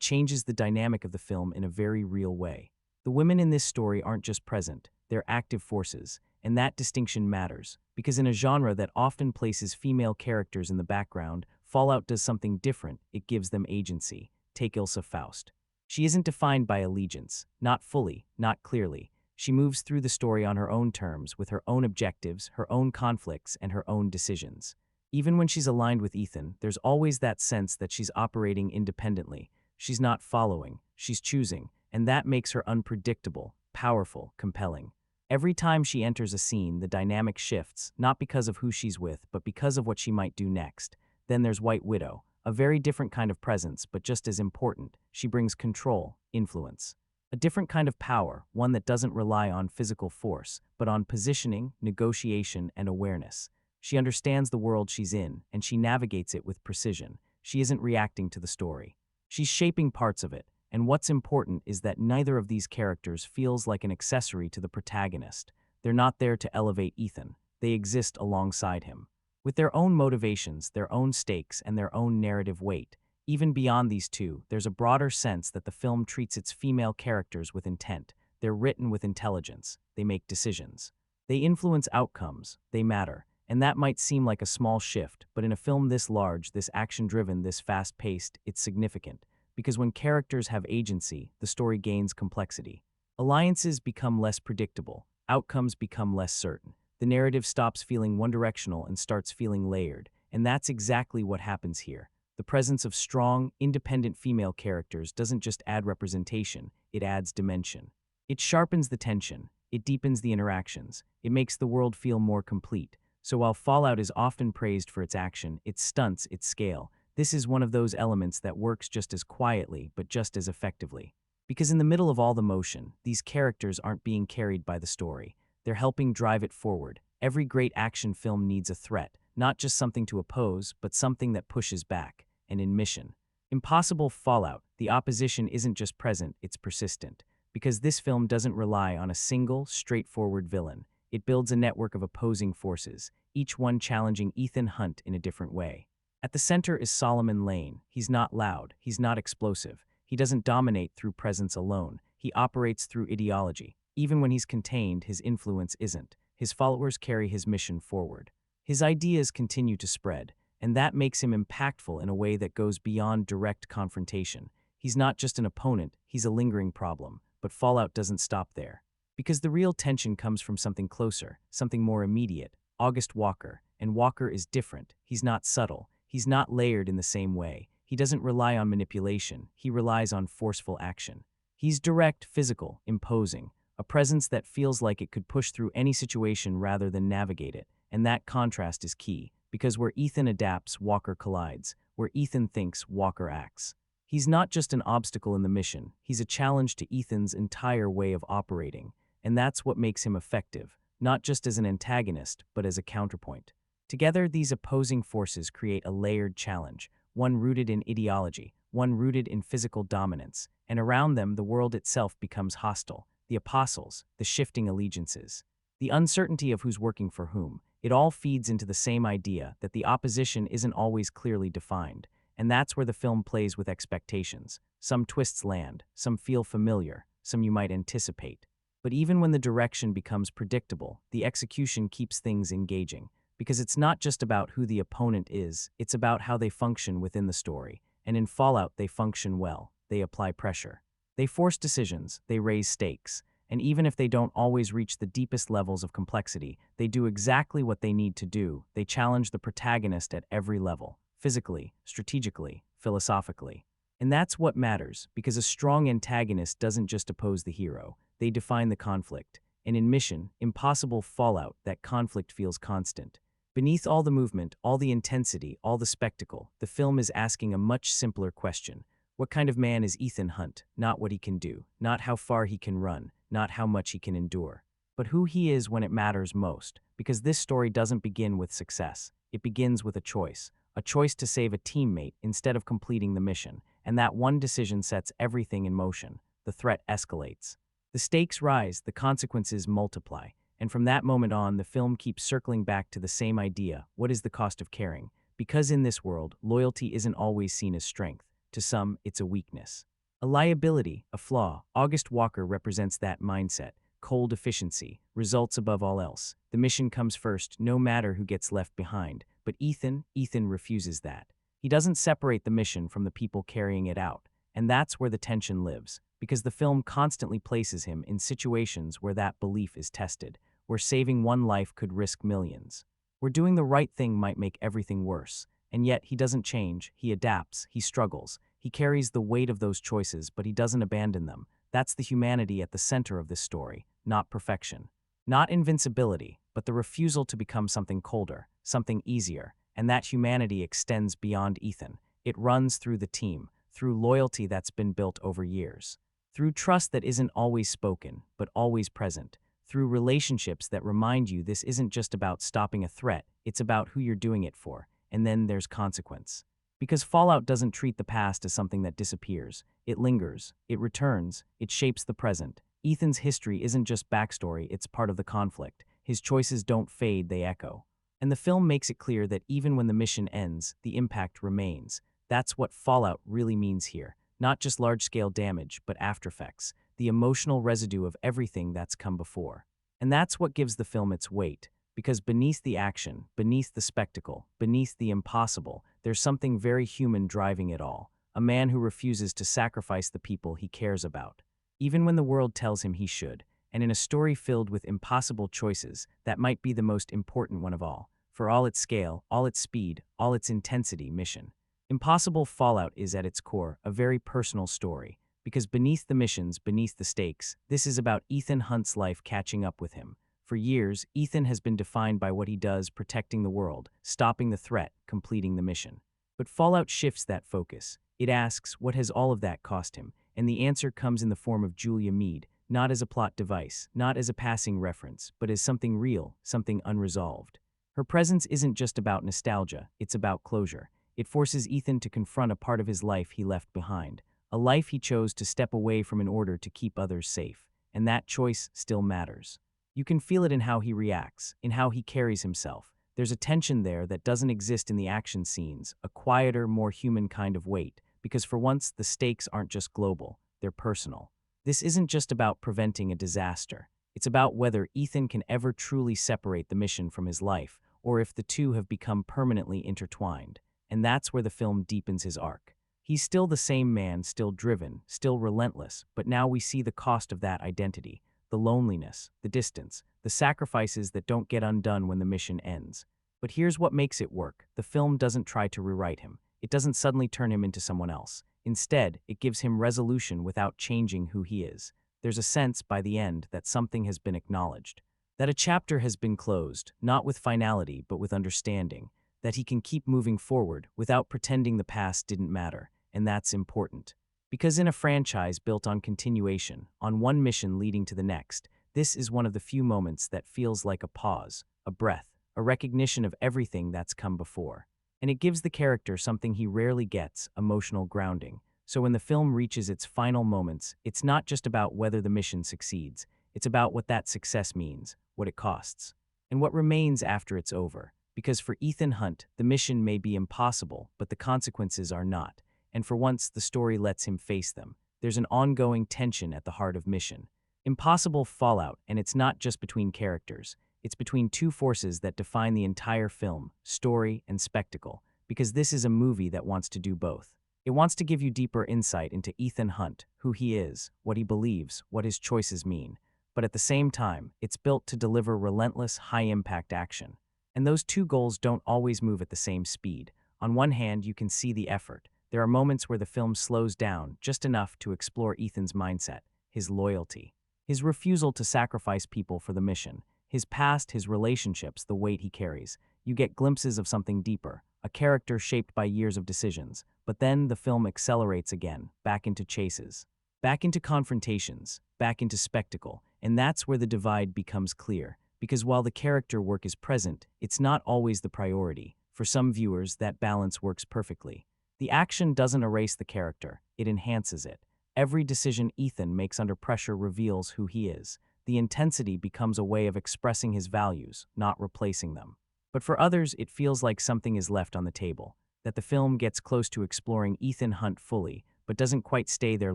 changes the dynamic of the film in a very real way. The women in this story aren't just present, they're active forces, and that distinction matters, because in a genre that often places female characters in the background, Fallout does something different. It gives them agency. Take Ilsa Faust. She isn't defined by allegiance, not fully, not clearly. She moves through the story on her own terms, with her own objectives, her own conflicts, and her own decisions. Even when she's aligned with Ethan, there's always that sense that she's operating independently. She's not following, she's choosing, and that makes her unpredictable, powerful, compelling. Every time she enters a scene, the dynamic shifts, not because of who she's with, but because of what she might do next. Then there's White Widow, a very different kind of presence, but just as important. She brings control, influence. A different kind of power, one that doesn't rely on physical force, but on positioning, negotiation, and awareness. She understands the world she's in, and she navigates it with precision. She isn't reacting to the story. She's shaping parts of it, and what's important is that neither of these characters feels like an accessory to the protagonist. They're not there to elevate Ethan. They exist alongside him. With their own motivations, their own stakes, and their own narrative weight. Even beyond these two, there's a broader sense that the film treats its female characters with intent. They're written with intelligence. They make decisions. They influence outcomes. They matter. And that might seem like a small shift, but in a film this large, this action-driven, this fast-paced, it's significant. Because when characters have agency, the story gains complexity. Alliances become less predictable. Outcomes become less certain. The narrative stops feeling one-directional and starts feeling layered. And that's exactly what happens here. The presence of strong, independent female characters doesn't just add representation, it adds dimension. It sharpens the tension. It deepens the interactions. It makes the world feel more complete. So while Fallout is often praised for its action, its stunts, its scale, this is one of those elements that works just as quietly, but just as effectively. Because in the middle of all the motion, these characters aren't being carried by the story. They're helping drive it forward. Every great action film needs a threat, not just something to oppose, but something that pushes back. And in Mission Impossible Fallout, the opposition isn't just present, it's persistent. Because this film doesn't rely on a single, straightforward villain. It builds a network of opposing forces, each one challenging Ethan Hunt in a different way. At the center is Solomon Lane. He's not loud, he's not explosive. He doesn't dominate through presence alone. He operates through ideology. Even when he's contained, his influence isn't. His followers carry his mission forward. His ideas continue to spread, and that makes him impactful in a way that goes beyond direct confrontation. He's not just an opponent, he's a lingering problem. But Fallout doesn't stop there. Because the real tension comes from something closer, something more immediate. August Walker. And Walker is different. He's not subtle. He's not layered in the same way. He doesn't rely on manipulation. He relies on forceful action. He's direct, physical, imposing. A presence that feels like it could push through any situation rather than navigate it. And that contrast is key. Because where Ethan adapts, Walker collides. Where Ethan thinks, Walker acts. He's not just an obstacle in the mission. He's a challenge to Ethan's entire way of operating. And that's what makes him effective, not just as an antagonist, but as a counterpoint. Together, these opposing forces create a layered challenge, one rooted in ideology, one rooted in physical dominance, and around them the world itself becomes hostile, the apostles, the shifting allegiances, the uncertainty of who's working for whom. It all feeds into the same idea that the opposition isn't always clearly defined, and that's where the film plays with expectations. Some twists land, some feel familiar, some you might anticipate. But even when the direction becomes predictable, the execution keeps things engaging. Because it's not just about who the opponent is, it's about how they function within the story. And in Fallout, they function well. They apply pressure. They force decisions. They raise stakes. And even if they don't always reach the deepest levels of complexity, they do exactly what they need to do. They challenge the protagonist at every level. Physically, strategically, philosophically. And that's what matters, because a strong antagonist doesn't just oppose the hero. They define the conflict. And in Mission Impossible Fallout, that conflict feels constant. Beneath all the movement, all the intensity, all the spectacle, the film is asking a much simpler question. What kind of man is Ethan Hunt? Not what he can do, not how far he can run, not how much he can endure, but who he is when it matters most, because this story doesn't begin with success. It begins with a choice to save a teammate instead of completing the mission, and that one decision sets everything in motion. The threat escalates. The stakes rise, the consequences multiply, and from that moment on, the film keeps circling back to the same idea: what is the cost of caring? Because in this world, loyalty isn't always seen as strength. To some, it's a weakness. A liability, a flaw. August Walker represents that mindset. Cold efficiency, results above all else. The mission comes first, no matter who gets left behind. But Ethan refuses that. He doesn't separate the mission from the people carrying it out. And that's where the tension lives, because the film constantly places him in situations where that belief is tested, where saving one life could risk millions, where doing the right thing might make everything worse. And yet he doesn't change, he adapts, he struggles. He carries the weight of those choices, but he doesn't abandon them. That's the humanity at the center of this story, not perfection. Not invincibility, but the refusal to become something colder, something easier. And that humanity extends beyond Ethan. It runs through the team, through loyalty that's been built over years, through trust that isn't always spoken, but always present, through relationships that remind you this isn't just about stopping a threat, it's about who you're doing it for. And then there's consequence. Because Fallout doesn't treat the past as something that disappears. It lingers, it returns, it shapes the present. Ethan's history isn't just backstory, it's part of the conflict. His choices don't fade, they echo. And the film makes it clear that even when the mission ends, the impact remains. That's what Fallout really means here. Not just large-scale damage, but aftereffects, the emotional residue of everything that's come before. And that's what gives the film its weight. Because beneath the action, beneath the spectacle, beneath the impossible, there's something very human driving it all. A man who refuses to sacrifice the people he cares about, even when the world tells him he should. And in a story filled with impossible choices, that might be the most important one of all. For all its scale, all its speed, all its intensity, mission. Impossible Fallout is at its core a very personal story. Because beneath the missions, beneath the stakes, this is about Ethan Hunt's life catching up with him. For years, Ethan has been defined by what he does, protecting the world, stopping the threat, completing the mission. But Fallout shifts that focus. It asks, what has all of that cost him? And the answer comes in the form of Julia Mead, not as a plot device, not as a passing reference, but as something real, something unresolved. Her presence isn't just about nostalgia, it's about closure. It forces Ethan to confront a part of his life he left behind, a life he chose to step away from in order to keep others safe. And that choice still matters. You can feel it in how he reacts, in how he carries himself. There's a tension there that doesn't exist in the action scenes, a quieter, more human kind of weight, because for once, the stakes aren't just global, they're personal. This isn't just about preventing a disaster. It's about whether Ethan can ever truly separate the mission from his life, or if the two have become permanently intertwined. And that's where the film deepens his arc. He's still the same man, still driven, still relentless, but now we see the cost of that identity. The loneliness, the distance, the sacrifices that don't get undone when the mission ends. But here's what makes it work. The film doesn't try to rewrite him. It doesn't suddenly turn him into someone else. Instead, it gives him resolution without changing who he is. There's a sense, by the end, that something has been acknowledged. That a chapter has been closed, not with finality, but with understanding. That he can keep moving forward without pretending the past didn't matter. And that's important. Because in a franchise built on continuation, on one mission leading to the next, this is one of the few moments that feels like a pause, a breath, a recognition of everything that's come before. And it gives the character something he rarely gets: emotional grounding. So when the film reaches its final moments, it's not just about whether the mission succeeds, it's about what that success means, what it costs, and what remains after it's over. Because for Ethan Hunt, the mission may be impossible, but the consequences are not. And for once, the story lets him face them. There's an ongoing tension at the heart of mission. Impossible Fallout, and it's not just between characters. It's between two forces that define the entire film, story and spectacle, because this is a movie that wants to do both. It wants to give you deeper insight into Ethan Hunt, who he is, what he believes, what his choices mean. But at the same time, it's built to deliver relentless, high-impact action. And those two goals don't always move at the same speed. On one hand, you can see the effort. There are moments where the film slows down just enough to explore Ethan's mindset, his loyalty, his refusal to sacrifice people for the mission, his past, his relationships, the weight he carries. you get glimpses of something deeper, a character shaped by years of decisions. But then the film accelerates again, back into chases, back into confrontations, back into spectacle, and that's where the divide becomes clear. Because while the character work is present, it's not always the priority. For some viewers, that balance works perfectly. The action doesn't erase the character, it enhances it. Every decision Ethan makes under pressure reveals who he is. The intensity becomes a way of expressing his values, not replacing them. But for others, it feels like something is left on the table, that the film gets close to exploring Ethan Hunt fully, but doesn't quite stay there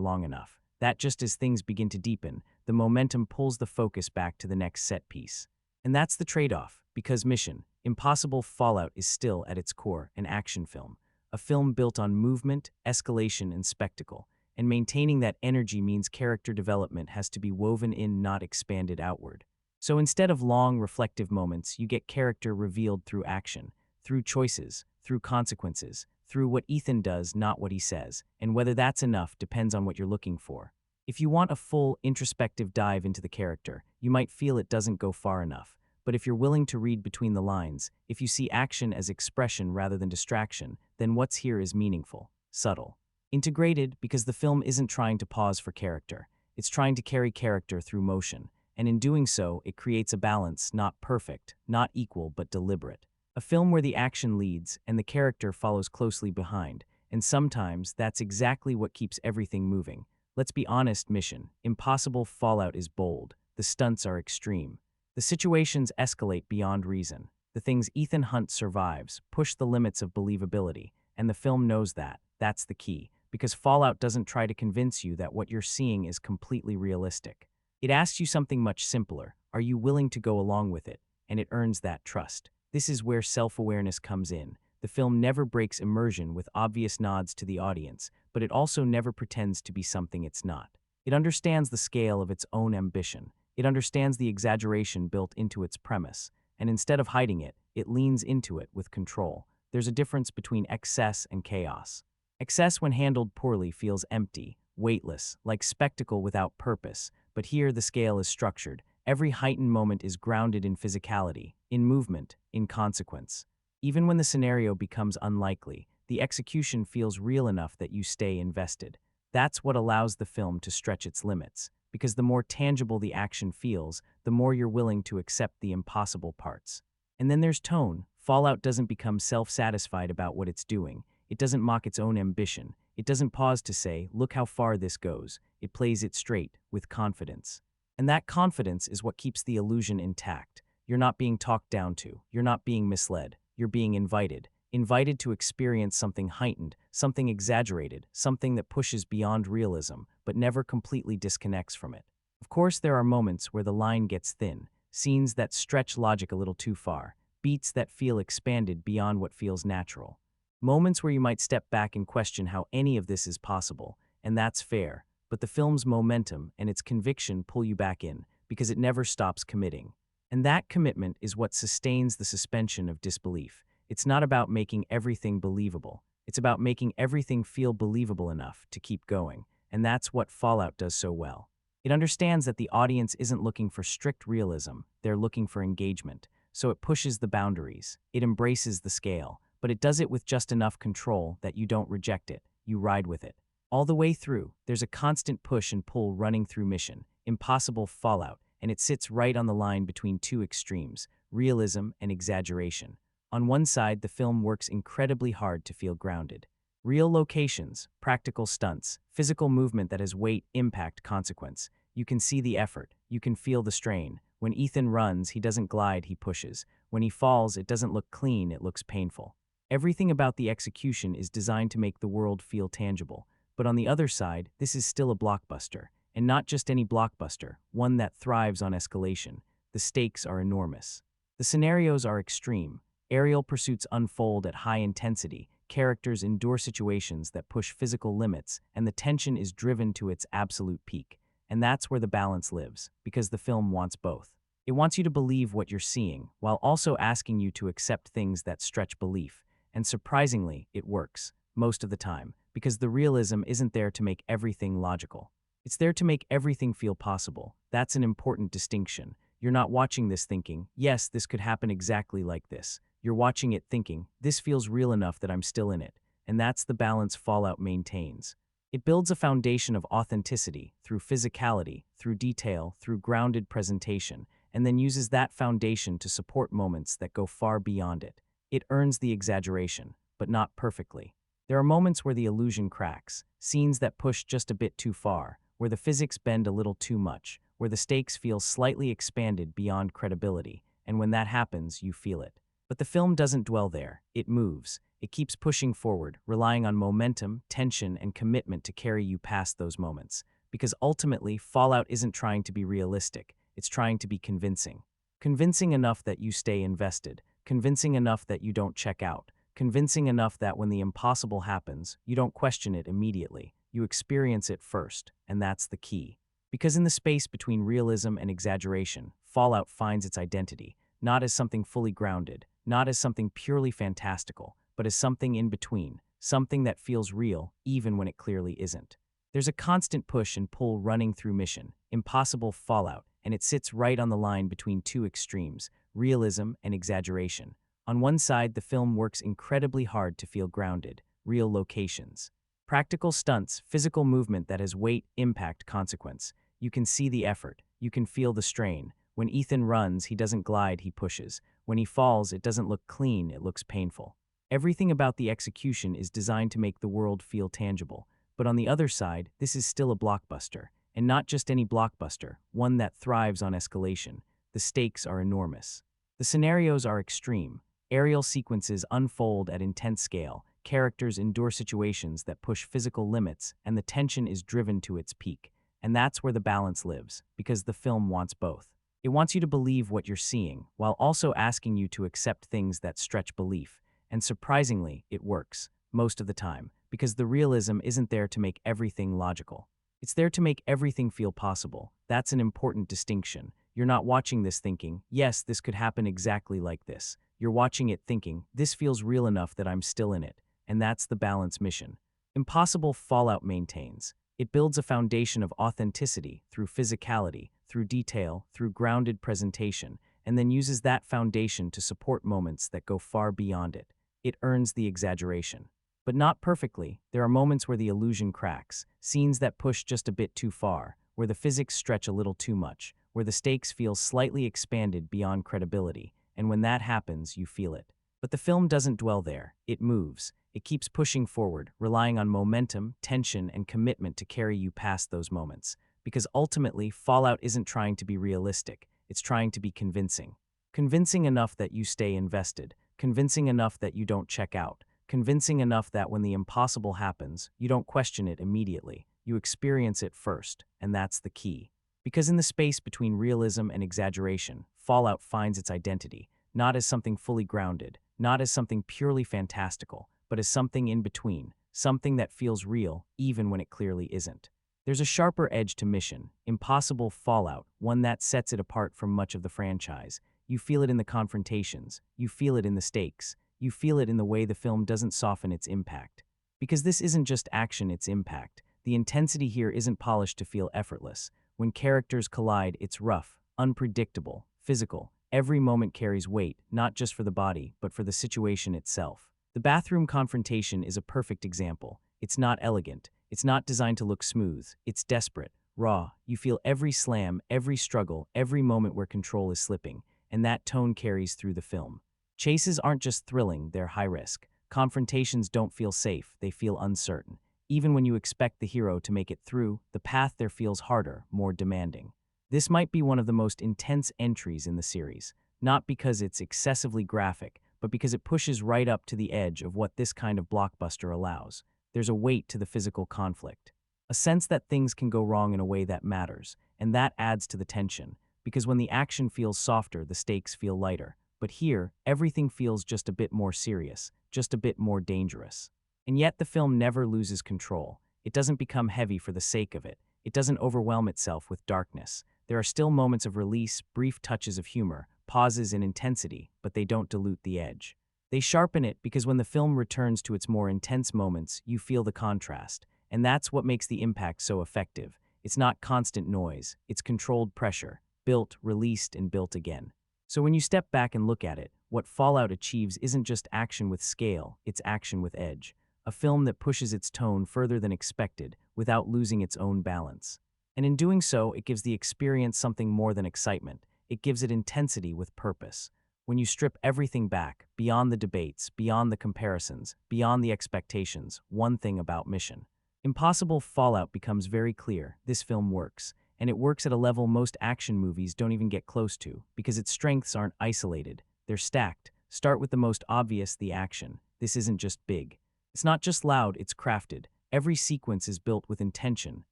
long enough. That just as things begin to deepen, the momentum pulls the focus back to the next set piece. And that's the trade-off, because Mission Impossible Fallout is still, at its core, an action film. A film built on movement, escalation, and spectacle. And maintaining that energy means character development has to be woven in, not expanded outward. So instead of long, reflective moments, you get character revealed through action, through choices, through consequences, through what Ethan does, not what he says. And whether that's enough depends on what you're looking for. If you want a full, introspective dive into the character, you might feel it doesn't go far enough. But if you're willing to read between the lines, if you see action as expression rather than distraction, then what's here is meaningful, subtle, integrated, because the film isn't trying to pause for character. It's trying to carry character through motion. And in doing so, it creates a balance, not perfect, not equal, but deliberate. A film where the action leads and the character follows closely behind. And sometimes that's exactly what keeps everything moving. Let's be honest, Mission Impossible Fallout is bold. The stunts are extreme. The situations escalate beyond reason. The things Ethan Hunt survives push the limits of believability. And the film knows that. That's the key. Because Fallout doesn't try to convince you that what you're seeing is completely realistic. It asks you something much simpler. Are you willing to go along with it? And it earns that trust. This is where self-awareness comes in. The film never breaks immersion with obvious nods to the audience, but it also never pretends to be something it's not. It understands the scale of its own ambition. It understands the exaggeration built into its premise. And instead of hiding it, it leans into it with control. There's a difference between excess and chaos. Excess, when handled poorly, feels empty, weightless, like spectacle without purpose. But here the scale is structured. Every heightened moment is grounded in physicality, in movement, in consequence. Even when the scenario becomes unlikely, the execution feels real enough that you stay invested. That's what allows the film to stretch its limits, because the more tangible the action feels, the more you're willing to accept the impossible parts. And then there's tone. Fallout doesn't become self-satisfied about what it's doing. It doesn't mock its own ambition. It doesn't pause to say, look how far this goes. It plays it straight, with confidence. And that confidence is what keeps the illusion intact. You're not being talked down to. You're not being misled. You're being invited. Invited to experience something heightened, something exaggerated, something that pushes beyond realism, but never completely disconnects from it. Of course, there are moments where the line gets thin, scenes that stretch logic a little too far, beats that feel expanded beyond what feels natural. Moments where you might step back and question how any of this is possible, and that's fair, but the film's momentum and its conviction pull you back in, because it never stops committing. And that commitment is what sustains the suspension of disbelief. It's not about making everything believable. It's about making everything feel believable enough to keep going, and that's what Fallout does so well. It understands that the audience isn't looking for strict realism, they're looking for engagement, so it pushes the boundaries, it embraces the scale, but it does it with just enough control that you don't reject it, you ride with it. All the way through, there's a constant push and pull running through Mission Impossible Fallout, and it sits right on the line between two extremes, realism and exaggeration. On one side, the film works incredibly hard to feel grounded. Real locations, practical stunts, physical movement that has weight, impact, consequence. You can see the effort, you can feel the strain. When Ethan runs, he doesn't glide, he pushes. When he falls, it doesn't look clean, it looks painful. Everything about the execution is designed to make the world feel tangible. But on the other side, this is still a blockbuster. And not just any blockbuster, one that thrives on escalation. The stakes are enormous. The scenarios are extreme. Aerial pursuits unfold at high intensity, characters endure situations that push physical limits, and the tension is driven to its absolute peak. And that's where the balance lives, because the film wants both. It wants you to believe what you're seeing, while also asking you to accept things that stretch belief. And surprisingly, it works, most of the time, because the realism isn't there to make everything logical. It's there to make everything feel possible. That's an important distinction. You're not watching this thinking, yes, this could happen exactly like this. You're watching it thinking, this feels real enough that I'm still in it. And that's the balance Fallout maintains. It builds a foundation of authenticity through physicality, through detail, through grounded presentation, and then uses that foundation to support moments that go far beyond it. It earns the exaggeration, but not perfectly. There are moments where the illusion cracks, scenes that push just a bit too far, where the physics bend a little too much, where the stakes feel slightly expanded beyond credibility, and when that happens, you feel it. But the film doesn't dwell there, it moves. It keeps pushing forward, relying on momentum, tension, and commitment to carry you past those moments. Because ultimately, Fallout isn't trying to be realistic, it's trying to be convincing. Convincing enough that you stay invested, convincing enough that you don't check out, convincing enough that when the impossible happens, you don't question it immediately. You experience it first, and that's the key. Because in the space between realism and exaggeration, Fallout finds its identity, not as something fully grounded, not as something purely fantastical, but as something in between, something that feels real even when it clearly isn't. There's a constant push and pull running through Mission Impossible Fallout, and it sits right on the line between two extremes, realism and exaggeration. On one side, the film works incredibly hard to feel grounded, real locations. Practical stunts, physical movement that has weight, impact, consequence. You can see the effort, you can feel the strain. When Ethan runs, he doesn't glide, he pushes. When he falls, it doesn't look clean, it looks painful. Everything about the execution is designed to make the world feel tangible. But on the other side, this is still a blockbuster. And not just any blockbuster, one that thrives on escalation. The stakes are enormous. The scenarios are extreme. Aerial sequences unfold at intense scale. Characters endure situations that push physical limits, and the tension is driven to its peak. And that's where the balance lives, because the film wants both. It wants you to believe what you're seeing, while also asking you to accept things that stretch belief. And surprisingly, it works, most of the time, because the realism isn't there to make everything logical. It's there to make everything feel possible. That's an important distinction. You're not watching this thinking, yes, this could happen exactly like this. You're watching it thinking, this feels real enough that I'm still in it. And that's the balance Mission Impossible Fallout maintains. It builds a foundation of authenticity through physicality, through detail, through grounded presentation, and then uses that foundation to support moments that go far beyond it. It earns the exaggeration. But not perfectly. There are moments where the illusion cracks, scenes that push just a bit too far, where the physics stretch a little too much, where the stakes feel slightly expanded beyond credibility, and when that happens, you feel it. But the film doesn't dwell there, it moves. It keeps pushing forward, relying on momentum, tension, and commitment to carry you past those moments. Because ultimately, Fallout isn't trying to be realistic, it's trying to be convincing. Convincing enough that you stay invested, convincing enough that you don't check out, convincing enough that when the impossible happens, you don't question it immediately. You experience it first, and that's the key. Because in the space between realism and exaggeration, Fallout finds its identity, not as something fully grounded, not as something purely fantastical, but as something in between, something that feels real even when it clearly isn't. There's a sharper edge to Mission Impossible Fallout, one that sets it apart from much of the franchise. You feel it in the confrontations, you feel it in the stakes, you feel it in the way the film doesn't soften its impact. Because this isn't just action, it's impact. The intensity here isn't polished to feel effortless. When characters collide, it's rough, unpredictable, physical. Every moment carries weight, not just for the body, but for the situation itself. The bathroom confrontation is a perfect example. It's not elegant. It's not designed to look smooth. It's desperate, raw. You feel every slam, every struggle, every moment where control is slipping, and that tone carries through the film. Chases aren't just thrilling, they're high risk. Confrontations don't feel safe, they feel uncertain. Even when you expect the hero to make it through, the path there feels harder, more demanding. This might be one of the most intense entries in the series, not because it's excessively graphic, but because it pushes right up to the edge of what this kind of blockbuster allows. There's a weight to the physical conflict, a sense that things can go wrong in a way that matters, and that adds to the tension, because when the action feels softer, the stakes feel lighter. But here, everything feels just a bit more serious, just a bit more dangerous. And yet the film never loses control. It doesn't become heavy for the sake of it. It doesn't overwhelm itself with darkness. There are still moments of release, brief touches of humor, pauses in intensity, but they don't dilute the edge. They sharpen it because when the film returns to its more intense moments, you feel the contrast. And that's what makes the impact so effective. It's not constant noise, it's controlled pressure, built, released, and built again. So when you step back and look at it, what Fallout achieves isn't just action with scale, it's action with edge. A film that pushes its tone further than expected without losing its own balance. And in doing so, it gives the experience something more than excitement. It gives it intensity with purpose. When you strip everything back, beyond the debates, beyond the comparisons, beyond the expectations, one thing about Mission Impossible Fallout becomes very clear. This film works. And it works at a level most action movies don't even get close to, because its strengths aren't isolated, they're stacked. Start with the most obvious, the action. This isn't just big. It's not just loud, it's crafted. Every sequence is built with intention,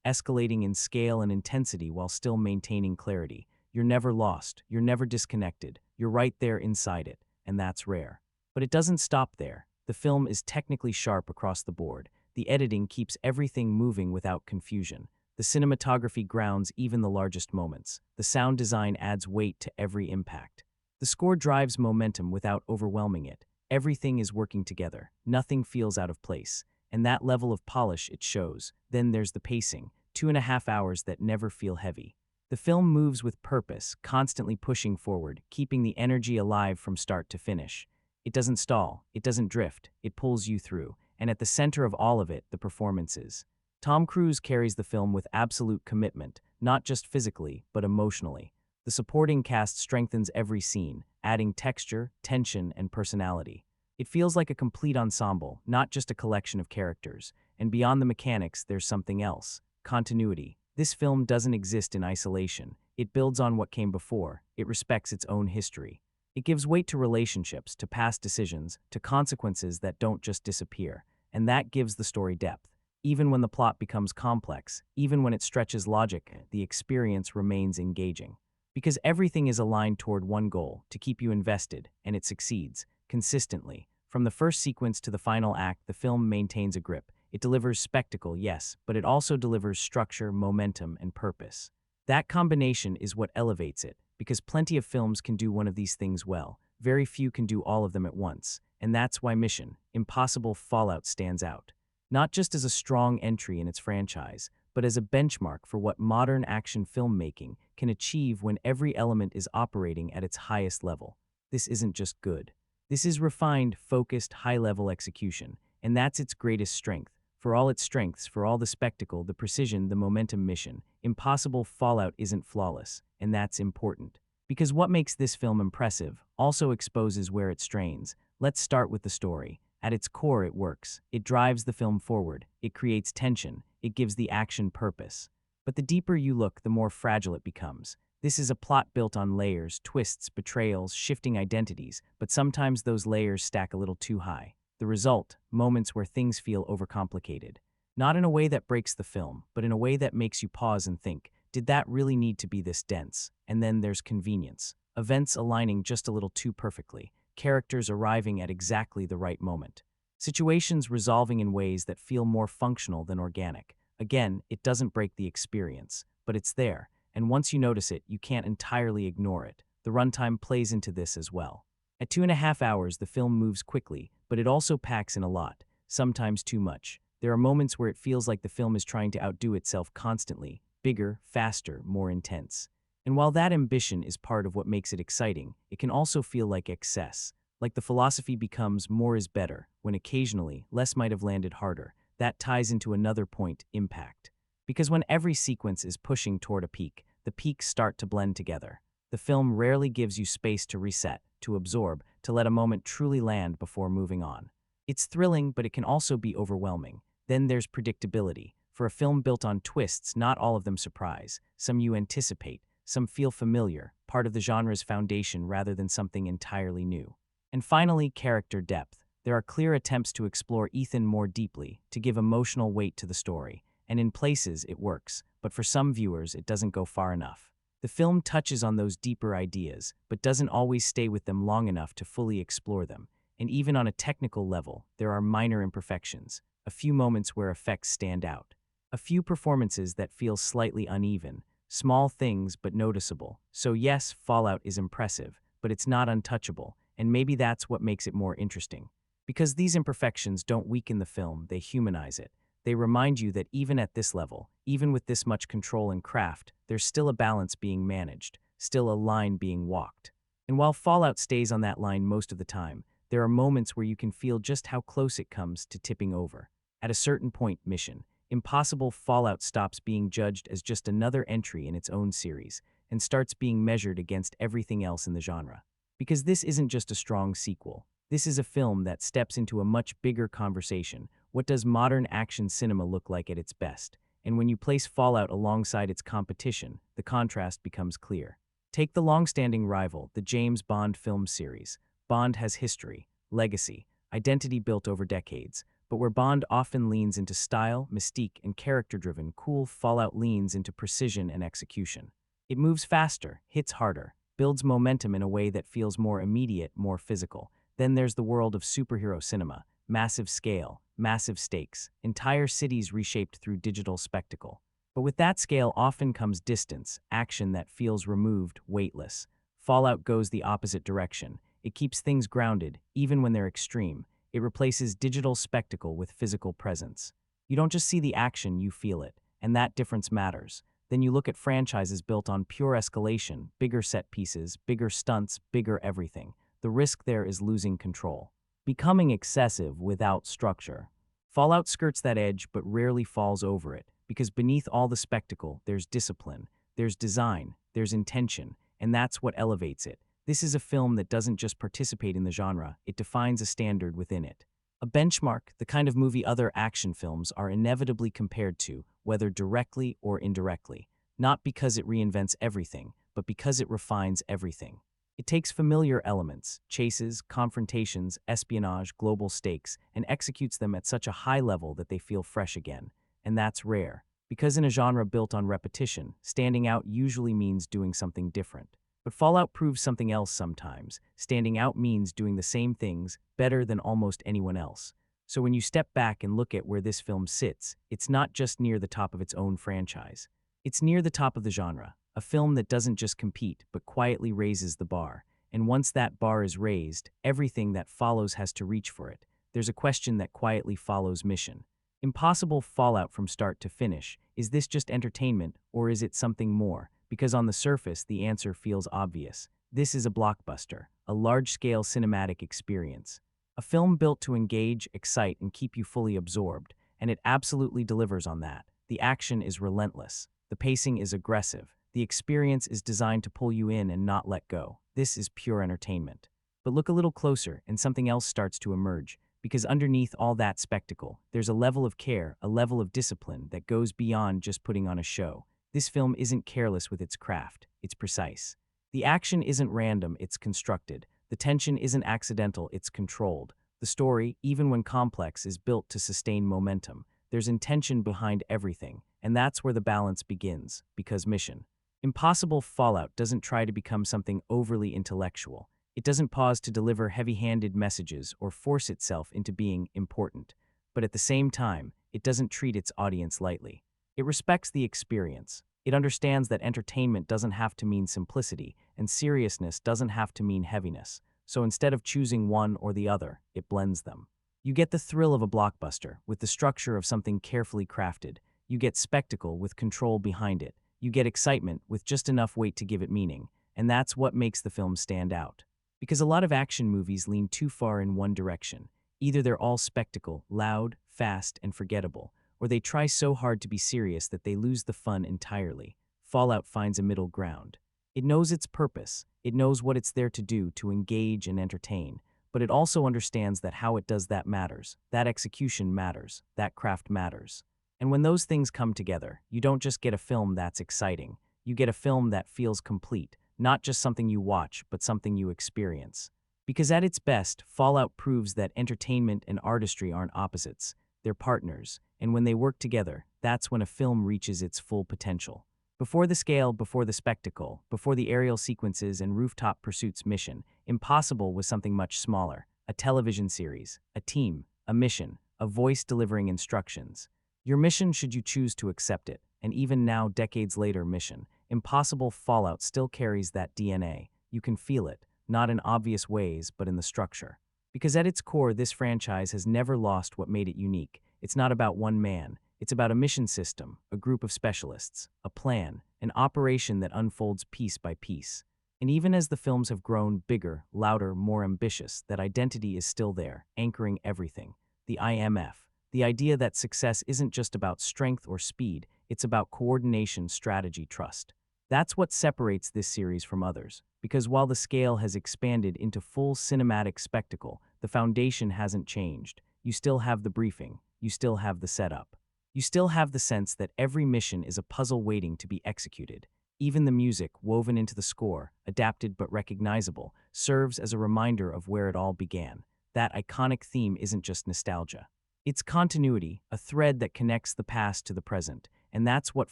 escalating in scale and intensity while still maintaining clarity. You're never lost, you're never disconnected, you're right there inside it, and that's rare. But it doesn't stop there. The film is technically sharp across the board. The editing keeps everything moving without confusion. The cinematography grounds even the largest moments. The sound design adds weight to every impact. The score drives momentum without overwhelming it. Everything is working together. Nothing feels out of place. And that level of polish, it shows. Then there's the pacing, 2.5 hours that never feel heavy. The film moves with purpose, constantly pushing forward, keeping the energy alive from start to finish. It doesn't stall, it doesn't drift, it pulls you through. And at the center of all of it, the performances. Tom Cruise carries the film with absolute commitment, not just physically, but emotionally. The supporting cast strengthens every scene, adding texture, tension, and personality. It feels like a complete ensemble, not just a collection of characters. And beyond the mechanics, there's something else: continuity. This film doesn't exist in isolation. It builds on what came before. It respects its own history. It gives weight to relationships, to past decisions, to consequences that don't just disappear. And that gives the story depth. Even when the plot becomes complex, even when it stretches logic, the experience remains engaging. Because everything is aligned toward one goal, to keep you invested, and it succeeds, consistently. From the first sequence to the final act, the film maintains a grip. It delivers spectacle, yes, but it also delivers structure, momentum, and purpose. That combination is what elevates it, because plenty of films can do one of these things well. Very few can do all of them at once, and that's why Mission Impossible Fallout stands out. Not just as a strong entry in its franchise, but as a benchmark for what modern action filmmaking can achieve when every element is operating at its highest level. This isn't just good. This is refined, focused, high-level execution, and that's its greatest strength. For all its strengths, for all the spectacle, the precision, the momentum, Mission Impossible Fallout isn't flawless, and that's important. Because what makes this film impressive also exposes where it strains. Let's start with the story. At its core, it works. It drives the film forward. It creates tension. It gives the action purpose. But the deeper you look, the more fragile it becomes. This is a plot built on layers, twists, betrayals, shifting identities, but sometimes those layers stack a little too high. The result, moments where things feel overcomplicated. Not in a way that breaks the film, but in a way that makes you pause and think, did that really need to be this dense? And then there's convenience. Events aligning just a little too perfectly. Characters arriving at exactly the right moment. Situations resolving in ways that feel more functional than organic. Again, it doesn't break the experience, but it's there, and once you notice it, you can't entirely ignore it. The runtime plays into this as well. At 2.5 hours, the film moves quickly, but it also packs in a lot, sometimes too much. There are moments where it feels like the film is trying to outdo itself constantly, bigger, faster, more intense. And while that ambition is part of what makes it exciting, it can also feel like excess. Like the philosophy becomes more is better, when occasionally less might have landed harder. That ties into another point, impact. Because when every sequence is pushing toward a peak, the peaks start to blend together. The film rarely gives you space to reset, to absorb, to let a moment truly land before moving on. It's thrilling, but it can also be overwhelming. Then there's predictability. For a film built on twists, not all of them surprise. Some you anticipate. Some feel familiar, part of the genre's foundation rather than something entirely new. And finally, character depth. There are clear attempts to explore Ethan more deeply, to give emotional weight to the story, and in places it works, but for some viewers it doesn't go far enough. The film touches on those deeper ideas, but doesn't always stay with them long enough to fully explore them. And even on a technical level, there are minor imperfections, a few moments where effects stand out, a few performances that feel slightly uneven. Small things, but noticeable. So yes, Fallout is impressive, but it's not untouchable, and maybe that's what makes it more interesting. Because these imperfections don't weaken the film, they humanize it. They remind you that even at this level, even with this much control and craft, there's still a balance being managed, still a line being walked. And while Fallout stays on that line most of the time, there are moments where you can feel just how close it comes to tipping over. At a certain point, Mission Impossible Fallout stops being judged as just another entry in its own series and starts being measured against everything else in the genre. Because this isn't just a strong sequel. This is a film that steps into a much bigger conversation. What does modern action cinema look like at its best? And when you place Fallout alongside its competition, the contrast becomes clear. Take the long-standing rival, the James Bond film series. Bond has history, legacy, identity built over decades, but where Bond often leans into style, mystique, and character-driven, cool Fallout leans into precision and execution. It moves faster, hits harder, builds momentum in a way that feels more immediate, more physical. Then there's the world of superhero cinema, massive scale, massive stakes, entire cities reshaped through digital spectacle. But with that scale often comes distance, action that feels removed, weightless. Fallout goes the opposite direction. It keeps things grounded, even when they're extreme. It replaces digital spectacle with physical presence. You don't just see the action, you feel it, and that difference matters. Then you look at franchises built on pure escalation, bigger set pieces, bigger stunts, bigger everything. The risk there is losing control, becoming excessive without structure. Fallout skirts that edge but rarely falls over it, because beneath all the spectacle, there's discipline, there's design, there's intention, and that's what elevates it. This is a film that doesn't just participate in the genre, it defines a standard within it. A benchmark, the kind of movie other action films are inevitably compared to, whether directly or indirectly, not because it reinvents everything, but because it refines everything. It takes familiar elements, chases, confrontations, espionage, global stakes, and executes them at such a high level that they feel fresh again. And that's rare, because in a genre built on repetition, standing out usually means doing something different. But Fallout proves something else sometimes. Standing out means doing the same things better than almost anyone else. So when you step back and look at where this film sits, it's not just near the top of its own franchise. It's near the top of the genre, a film that doesn't just compete, but quietly raises the bar. And once that bar is raised, everything that follows has to reach for it. There's a question that quietly follows Mission Impossible Fallout from start to finish. Is this just entertainment, or is it something more? Because on the surface, the answer feels obvious. This is a blockbuster, a large-scale cinematic experience. A film built to engage, excite, and keep you fully absorbed, and it absolutely delivers on that. The action is relentless. The pacing is aggressive. The experience is designed to pull you in and not let go. This is pure entertainment. But look a little closer, and something else starts to emerge. Because underneath all that spectacle, there's a level of care, a level of discipline that goes beyond just putting on a show. This film isn't careless with its craft, it's precise. The action isn't random, it's constructed. The tension isn't accidental, it's controlled. The story, even when complex, is built to sustain momentum. There's intention behind everything, and that's where the balance begins, because Mission Impossible Fallout doesn't try to become something overly intellectual. It doesn't pause to deliver heavy-handed messages or force itself into being important. But at the same time, it doesn't treat its audience lightly. It respects the experience. It understands that entertainment doesn't have to mean simplicity, and seriousness doesn't have to mean heaviness. So instead of choosing one or the other, it blends them. You get the thrill of a blockbuster, with the structure of something carefully crafted. You get spectacle with control behind it. You get excitement with just enough weight to give it meaning. And that's what makes the film stand out. Because a lot of action movies lean too far in one direction. Either they're all spectacle, loud, fast, and forgettable, or they try so hard to be serious that they lose the fun entirely. Fallout finds a middle ground. It knows its purpose. It knows what it's there to do, to engage and entertain. But it also understands that how it does that matters. That execution matters. That craft matters. And when those things come together, you don't just get a film that's exciting. You get a film that feels complete. Not just something you watch, but something you experience. Because at its best, Fallout proves that entertainment and artistry aren't opposites. They're partners, and when they work together, that's when a film reaches its full potential. Before the scale, before the spectacle, before the aerial sequences and rooftop pursuits, Mission Impossible was something much smaller. A television series, a team, a mission, a voice delivering instructions. Your mission should you choose to accept it, and even now, decades later, Mission Impossible Fallout still carries that DNA. You can feel it, not in obvious ways, but in the structure. Because at its core, this franchise has never lost what made it unique. It's not about one man. It's about a mission system, a group of specialists, a plan, an operation that unfolds piece by piece. And even as the films have grown bigger, louder, more ambitious, that identity is still there, anchoring everything. The IMF. The idea that success isn't just about strength or speed, it's about coordination, strategy, trust. That's what separates this series from others, because while the scale has expanded into full cinematic spectacle, the foundation hasn't changed. You still have the briefing, you still have the setup. You still have the sense that every mission is a puzzle waiting to be executed. Even the music, woven into the score, adapted but recognizable, serves as a reminder of where it all began. That iconic theme isn't just nostalgia. It's continuity, a thread that connects the past to the present, and that's what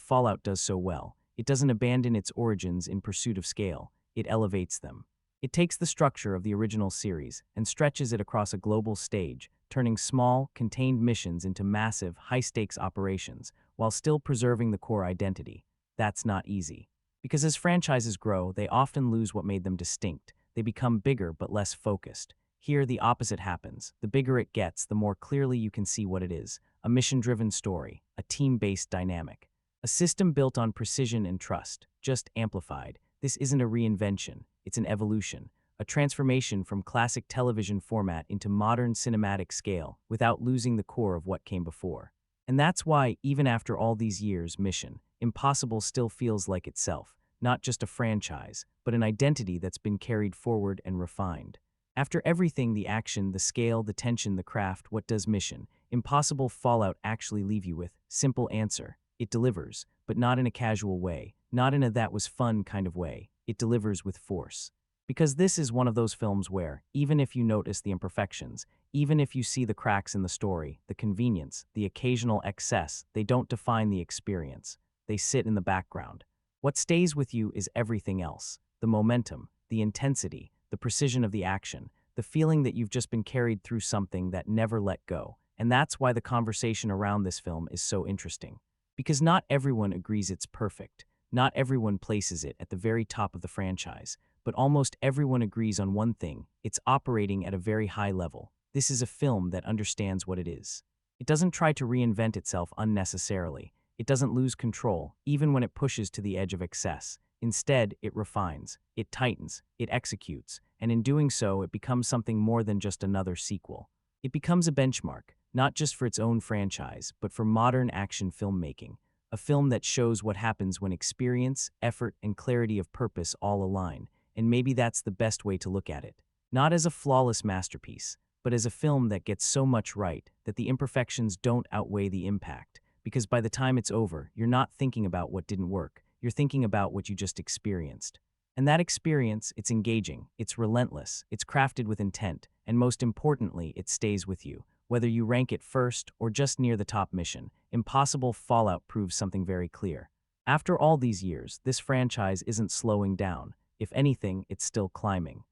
Fallout does so well. It doesn't abandon its origins in pursuit of scale, it elevates them. It takes the structure of the original series and stretches it across a global stage, turning small, contained missions into massive, high-stakes operations, while still preserving the core identity. That's not easy. Because as franchises grow, they often lose what made them distinct. They become bigger but less focused. Here, the opposite happens. The bigger it gets, the more clearly you can see what it is. A mission-driven story, a team-based dynamic. A system built on precision and trust, just amplified. This isn't a reinvention, it's an evolution. A transformation from classic television format into modern cinematic scale without losing the core of what came before. And that's why, even after all these years, Mission Impossible still feels like itself, not just a franchise, but an identity that's been carried forward and refined. After everything, the action, the scale, the tension, the craft, what does Mission Impossible Fallout actually leave you with? Simple answer. It delivers, but not in a casual way, not in a that was fun kind of way. It delivers with force. Because this is one of those films where, even if you notice the imperfections, even if you see the cracks in the story, the convenience, the occasional excess, they don't define the experience. They sit in the background. What stays with you is everything else. The momentum, the intensity, the precision of the action, the feeling that you've just been carried through something that never let go. And that's why the conversation around this film is so interesting. Because not everyone agrees it's perfect. Not everyone places it at the very top of the franchise. But almost everyone agrees on one thing: it's operating at a very high level. This is a film that understands what it is. It doesn't try to reinvent itself unnecessarily. It doesn't lose control, even when it pushes to the edge of excess. Instead, it refines, it tightens, it executes, and in doing so, it becomes something more than just another sequel. It becomes a benchmark, not just for its own franchise, but for modern action filmmaking. A film that shows what happens when experience, effort, and clarity of purpose all align. And maybe that's the best way to look at it. Not as a flawless masterpiece, but as a film that gets so much right that the imperfections don't outweigh the impact. Because by the time it's over, you're not thinking about what didn't work. You're thinking about what you just experienced. And that experience, it's engaging, it's relentless, it's crafted with intent, and most importantly, it stays with you. Whether you rank it first or just near the top, Mission Impossible Fallout proves something very clear. After all these years, this franchise isn't slowing down. If anything, it's still climbing.